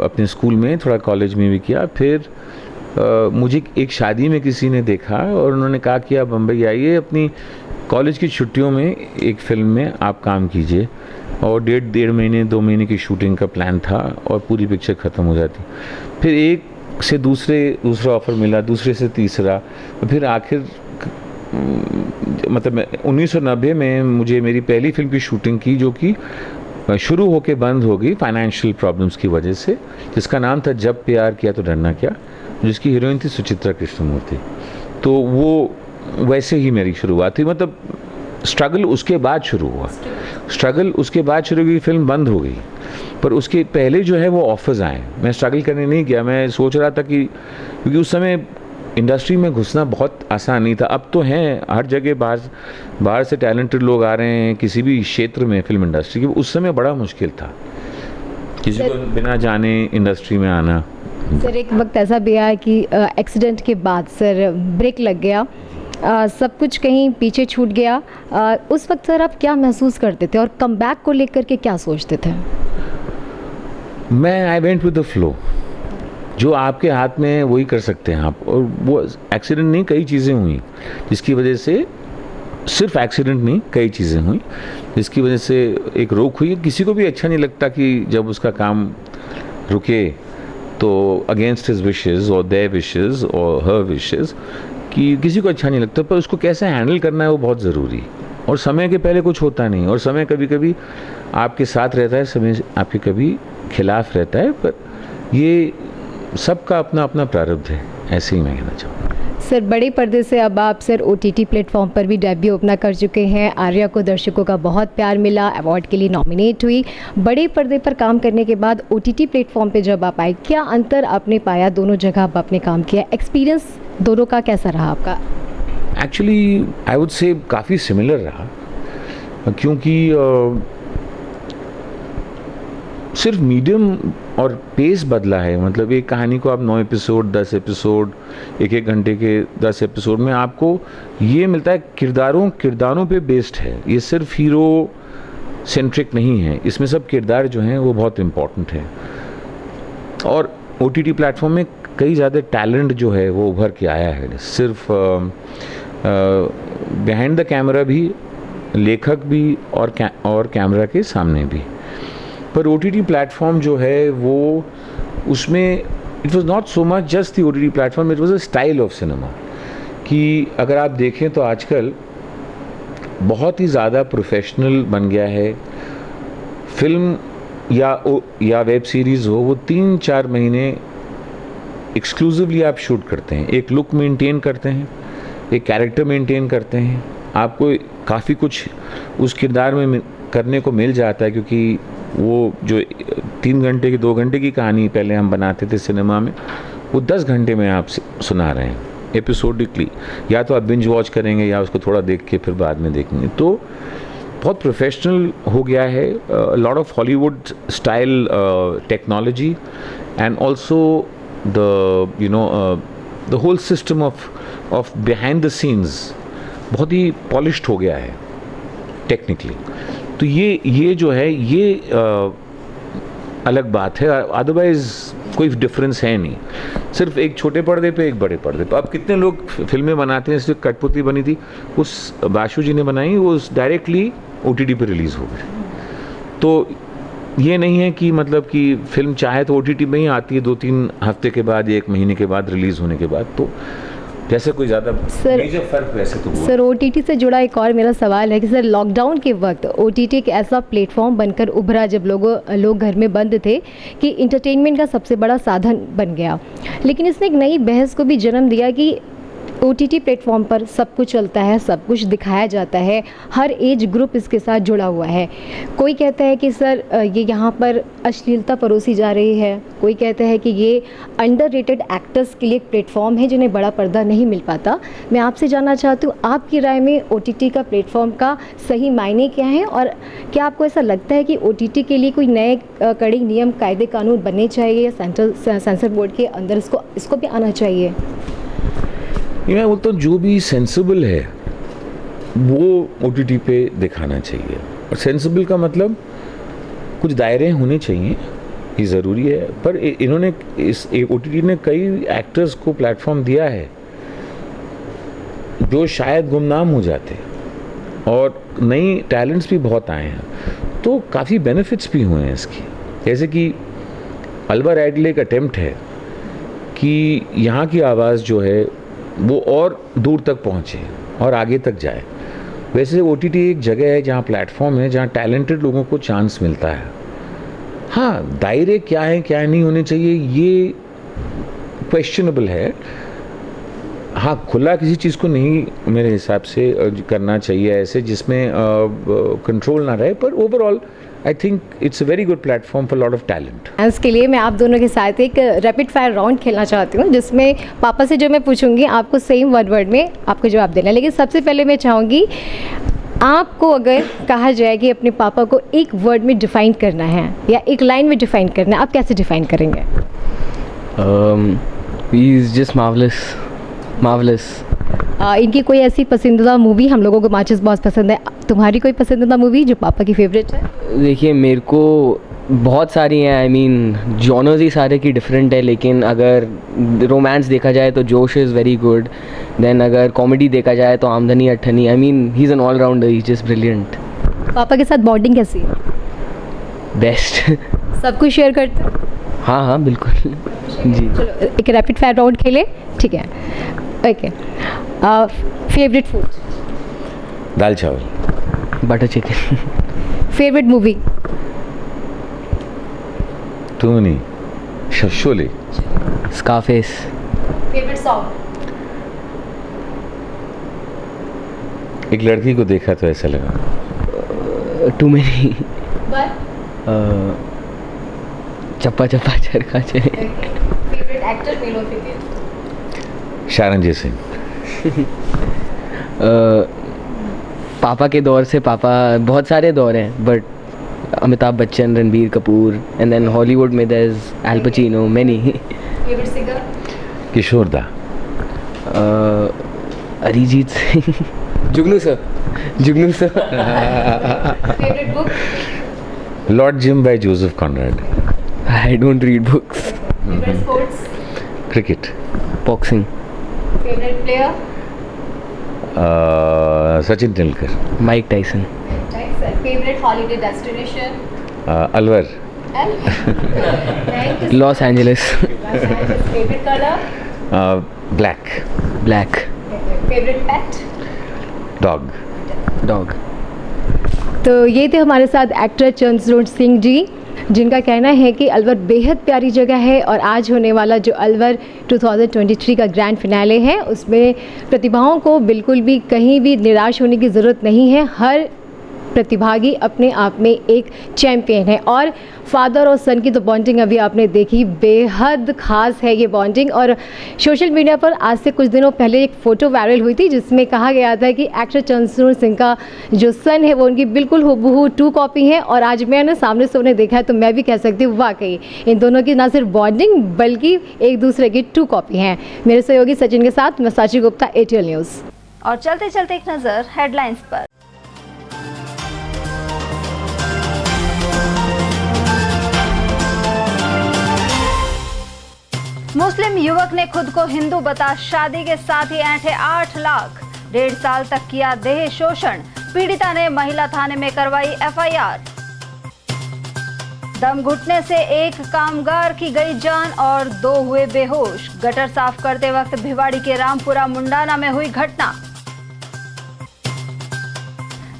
अपने स्कूल में, थोड़ा कॉलेज में भी किया, फिर मुझे एक शादी में किसी ने देखा और उन्होंने कहा कि आप बम्बई आइए, अपनी कॉलेज की छुट्टियों में एक फ़िल्म में आप काम कीजिए, और डेढ़ महीने 2 महीने की शूटिंग का प्लान था और पूरी पिक्चर ख़त्म हो जाती। फिर एक से दूसरा ऑफ़र मिला, दूसरे से तीसरा, फिर आखिर मतलब 1990 में मुझे मेरी पहली फिल्म की शूटिंग की जो कि शुरू होके बंद हो गई फाइनेंशियल प्रॉब्लम्स की वजह से, जिसका नाम था जब प्यार किया तो डरना क्या, जिसकी हीरोइन थी सुचित्रा कृष्णमूर्ति। तो वो वैसे ही मेरी शुरुआत थी, मतलब स्ट्रगल उसके बाद शुरू हुआ, फिल्म बंद हो गई, पर उसके पहले जो है वो ऑफर्स आए। मैं स्ट्रगल करने नहीं गया, मैं सोच रहा था कि क्योंकि उस समय इंडस्ट्री में घुसना बहुत आसान नहीं था। अब तो हैं हर जगह, बाहर से टैलेंटेड लोग आ रहे हैं किसी भी क्षेत्र में फिल्म इंडस्ट्री की। उस समय बड़ा मुश्किल था किसी को बिना जाने इंडस्ट्री में आना। सर एक वक्त ऐसा भी आया कि एक्सीडेंट के बाद सर ब्रेक लग गया, सब कुछ कहीं पीछे छूट गया, उस वक्त सर आप क्या महसूस करते थे और कमबैक को लेकर के क्या सोचते थे? I went with the flow, जो आपके हाथ में है वही कर सकते हैं आप। और वो एक्सीडेंट नहीं, कई चीज़ें हुई जिसकी वजह से, सिर्फ एक्सीडेंट नहीं कई चीज़ें हुई जिसकी वजह से एक रोक हुई। किसी को भी अच्छा नहीं लगता कि जब उसका काम रुके तो अगेंस्ट हिज विशेस और देयर विशेस और हर विशेस, कि किसी को अच्छा नहीं लगता, पर उसको कैसे हैंडल करना है वो बहुत ज़रूरी है। और समय के पहले कुछ होता नहीं, और समय कभी कभी आपके साथ रहता है, समय आपके कभी खिलाफ रहता है, पर ये सबका अपना अपना प्रारब्ध है, ऐसे ही मैं कहना चाहूँगा। सर बड़े पर्दे से अब आप सर OTT प्लेटफॉर्म पर भी डेब्यू अपना कर चुके हैं। आर्या को दर्शकों का बहुत प्यार मिला, अवार्ड के लिए नॉमिनेट हुई। बड़े पर्दे पर काम करने के बाद OTT प्लेटफॉर्म पे जब आप आए, क्या अंतर आपने पाया? दोनों जगह आप आपने काम किया, एक्सपीरियंस दोनों का कैसा रहा आपका? एक्चुअली आई वुड से काफ़ी सिमिलर रहा, क्योंकि सिर्फ मीडियम और पेस बदला है। मतलब एक कहानी को आप 9 एपिसोड 10 एपिसोड, एक घंटे के 10 एपिसोड में आपको ये मिलता है। किरदारों पे बेस्ड है, ये सिर्फ हीरो सेंट्रिक नहीं है, इसमें सब किरदार जो हैं वो बहुत इम्पॉर्टेंट है। और OTT प्लेटफॉर्म में कई ज़्यादा टैलेंट जो है वो उभर के आया है, सिर्फ बिहाइंड द कैमरा भी, लेखक भी और कैमरा के सामने भी। पर OTT प्लेटफॉर्म जो है वो, उसमें it was not so much just the OTT platform, it was a style of cinema. कि अगर आप देखें तो आजकल बहुत ही ज़्यादा प्रोफेशनल बन गया है। फिल्म या वेब सीरीज़ हो, वो 3-4 महीने एक्सक्लूसिवली आप शूट करते हैं, एक लुक मेंटेन करते हैं, एक कैरेक्टर मेंटेन करते हैं, आपको काफ़ी कुछ उस किरदार में करने को मिल जाता है। क्योंकि वो जो 3 घंटे की 2 घंटे की कहानी पहले हम बनाते थे सिनेमा में, वो 10 घंटे में आप सुना रहे हैं एपिसोडिकली। या तो आप बिंज वॉच करेंगे या उसको थोड़ा देख के फिर बाद में देखेंगे। तो बहुत प्रोफेशनल हो गया है, lot of Hollywood style technology, and also the whole system of behind the scenes बहुत ही पॉलिश्ड हो गया है टेक्निकली। तो ये जो है ये अलग बात है, अदरवाइज कोई डिफरेंस है नहीं। सिर्फ एक छोटे पर्दे पे, एक बड़े पर्दे पे। अब कितने लोग फिल्में बनाते हैं, इसलिए कठपुतली बनी थी, उस बाशु जी ने बनाई, वो डायरेक्टली OTT पे रिलीज़ हो गई। तो ये नहीं है कि मतलब कि फिल्म चाहे तो OTT में ही आती है 2-3 हफ्ते के बाद या 1 महीने के बाद रिलीज़ होने के बाद, तो जैसे कोई ज़्यादा मेजर फर्क वैसे तो हुआ। सर OTT से जुड़ा एक और मेरा सवाल है कि सर लॉकडाउन के वक्त OTT एक ऐसा प्लेटफॉर्म बनकर उभरा जब लोग घर में बंद थे कि इंटरटेनमेंट का सबसे बड़ा साधन बन गया, लेकिन इसने एक नई बहस को भी जन्म दिया कि OTT प्लेटफॉर्म पर सब कुछ चलता है, सब कुछ दिखाया जाता है, हर एज ग्रुप इसके साथ जुड़ा हुआ है। कोई कहता है कि सर ये यहाँ पर अश्लीलता परोसी जा रही है, कोई कहता है कि ये अंडररेटेड एक्टर्स के लिए एक प्लेटफॉर्म है जिन्हें बड़ा पर्दा नहीं मिल पाता। मैं आपसे जानना चाहती हूँ, आपकी राय में OTT का प्लेटफॉर्म का सही मायने क्या है, और क्या आपको ऐसा लगता है कि OTT के लिए कोई नए कड़े नियम कायदे कानून बनने चाहिए या सेंसर बोर्ड के अंदर इसको भी आना चाहिए? मैं बोलता हूँ जो भी सेंसिबल है वो OTT पे दिखाना चाहिए, और सेंसिबल का मतलब कुछ दायरे होने चाहिए, ये ज़रूरी है। पर इन्होंने इस OTT ने कई एक्टर्स को प्लेटफॉर्म दिया है जो शायद गुमनाम हो जाते, और नई टैलेंट्स भी बहुत आए हैं, तो काफ़ी बेनिफिट्स भी हुए हैं इसकी। जैसे कि अलवर एडले एक अटेम्प्ट है कि यहाँ की आवाज़ जो है वो और दूर तक पहुँचे और आगे तक जाए। वैसे OTT एक जगह है जहाँ प्लेटफॉर्म है जहाँ टैलेंटेड लोगों को चांस मिलता है। हाँ, दायरे क्या है क्या नहीं होने चाहिए ये क्वेश्चनेबल है। हाँ, खुला किसी चीज़ को नहीं मेरे हिसाब से करना चाहिए ऐसे जिसमें कंट्रोल ना रहे, पर overall I think it's a very good platform for lot of talent. इसके लिए मैं आप दोनों के साथ एक रैपिड फायर राउंड खेलना चाहती हूँ, जिसमें पापा से जो मैं पूछूंगी आपको सेम वन वर्ड में आपको जवाब देना है। लेकिन सबसे पहले मैं चाहूँगी आपको अगर कहा जाए कि अपने पापा को एक वर्ड में डिफाइन करना है या एक लाइन में डिफाइन करना है, आप कैसे डिफाइन करेंगे? ही इज़ जस्ट मार्वलस। इनकी कोई ऐसी पसंदीदा मूवी? हम लोगों को माचिस बहुत पसंद है, तुम्हारी कोई पसंदीदा मूवी जो पापा की फेवरेट है? देखिए मेरे को बहुत सारी हैं, आई मीन जॉनर्स ही सारे की डिफरेंट है, लेकिन अगर रोमांस देखा जाए तो Josh is very good, then अगर कॉमेडी देखा जाए तो Aamdani Athanni. I mean he is an all rounder, he is just brilliant. पापा के साथ बॉन्डिंग कैसी है? बेस्ट। सब कुछ शेयर करते हैं? हाँ बिल्कुल जी। चलो एक रैपिड फायर राउंड खेले, ठीक है? ओके। Favourite food? दाल चावल। Butter chicken. Favourite movie? तू नहीं, शोले। स्कारफेस। Favourite song? एक लड़की को देखा तो ऐसा लगा। Too many. चप्पा चप्पा चरखा चे। फेवरेट एक्टर मेल और फीमेल? शारणजीत सिंह। पापा के दौर से बहुत सारे दौर हैं, but Amitabh Bachchan, Ranbir Kapoor, and then Hollywood में there is Al Pacino, many. Favourite singer? Kishore da. Arijit Singh. Jugnu sir. Favourite book? Lord Jim by Joseph Conrad. I don't read books. Favourite sports? Cricket. Boxing. Favourite player? Sachin Tendulkar. Mike Tyson. Favourite holiday destination? Alwar. Los Angeles. Favourite colour? Black. Favourite pet? Dog. तो ये थे हमारे साथ actor Chandrachud Singh ji, जिनका कहना है कि अलवर बेहद प्यारी जगह है, और आज होने वाला जो अलवर 2023 का ग्रैंड फिनाले है उसमें प्रतिभाओं को बिल्कुल भी कहीं भी निराश होने की ज़रूरत नहीं है। हर प्रतिभागी अपने आप में एक चैम्पियन है, और फादर और सन की तो बॉन्डिंग अभी आपने देखी, बेहद ख़ास है ये बॉन्डिंग। और सोशल मीडिया पर आज से कुछ दिनों पहले एक फ़ोटो वायरल हुई थी जिसमें कहा गया था कि एक्टर चंद्रचूड़ सिंह का जो सन है वो उनकी बिल्कुल हूबहू 2 कॉपी है, और आज मैंने सामने से उन्हें देखा है तो मैं भी कह सकती हूँ वाकई इन दोनों की ना सिर्फ बॉन्डिंग बल्कि एक दूसरे की 2 कॉपी हैं। मेरे सहयोगी सचिन के साथ मैं साची गुप्ता, ATL न्यूज़। और चलते चलते एक नज़र हेडलाइंस पर। मुस्लिम युवक ने खुद को हिंदू बता शादी के साथ ही ऐंठे 8 लाख। 1.5 साल तक किया देह शोषण, पीड़िता ने महिला थाने में करवाई FIR। दम घुटने से एक कामगार की गई जान और 2 हुए बेहोश। गटर साफ करते वक्त भिवाड़ी के रामपुरा मुंडाना में हुई घटना।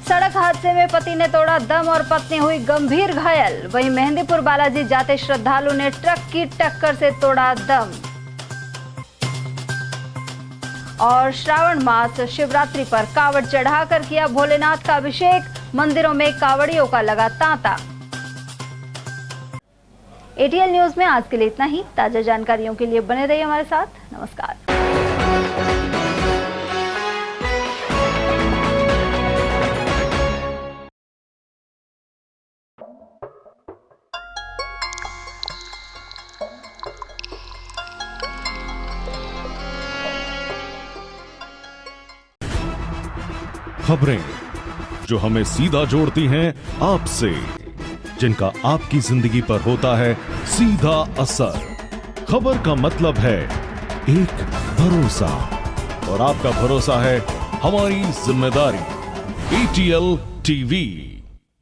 सड़क हादसे में पति ने तोड़ा दम और पत्नी हुई गंभीर घायल। वहीं मेहंदीपुर बालाजी जाते श्रद्धालु ने ट्रक की टक्कर से तोड़ा दम। और श्रावण मास शिवरात्रि पर कावड़ चढ़ाकर किया भोलेनाथ का अभिषेक। मंदिरों में कावड़ियों का लगा तांता। ATL न्यूज में आज के लिए इतना ही। ताजा जानकारियों के लिए बने रहिए हमारे साथ। नमस्कार। खबरें जो हमें सीधा जोड़ती हैं आपसे, जिनका आपकी जिंदगी पर होता है सीधा असर। खबर का मतलब है एक भरोसा, और आपका भरोसा है हमारी जिम्मेदारी। ATL TV।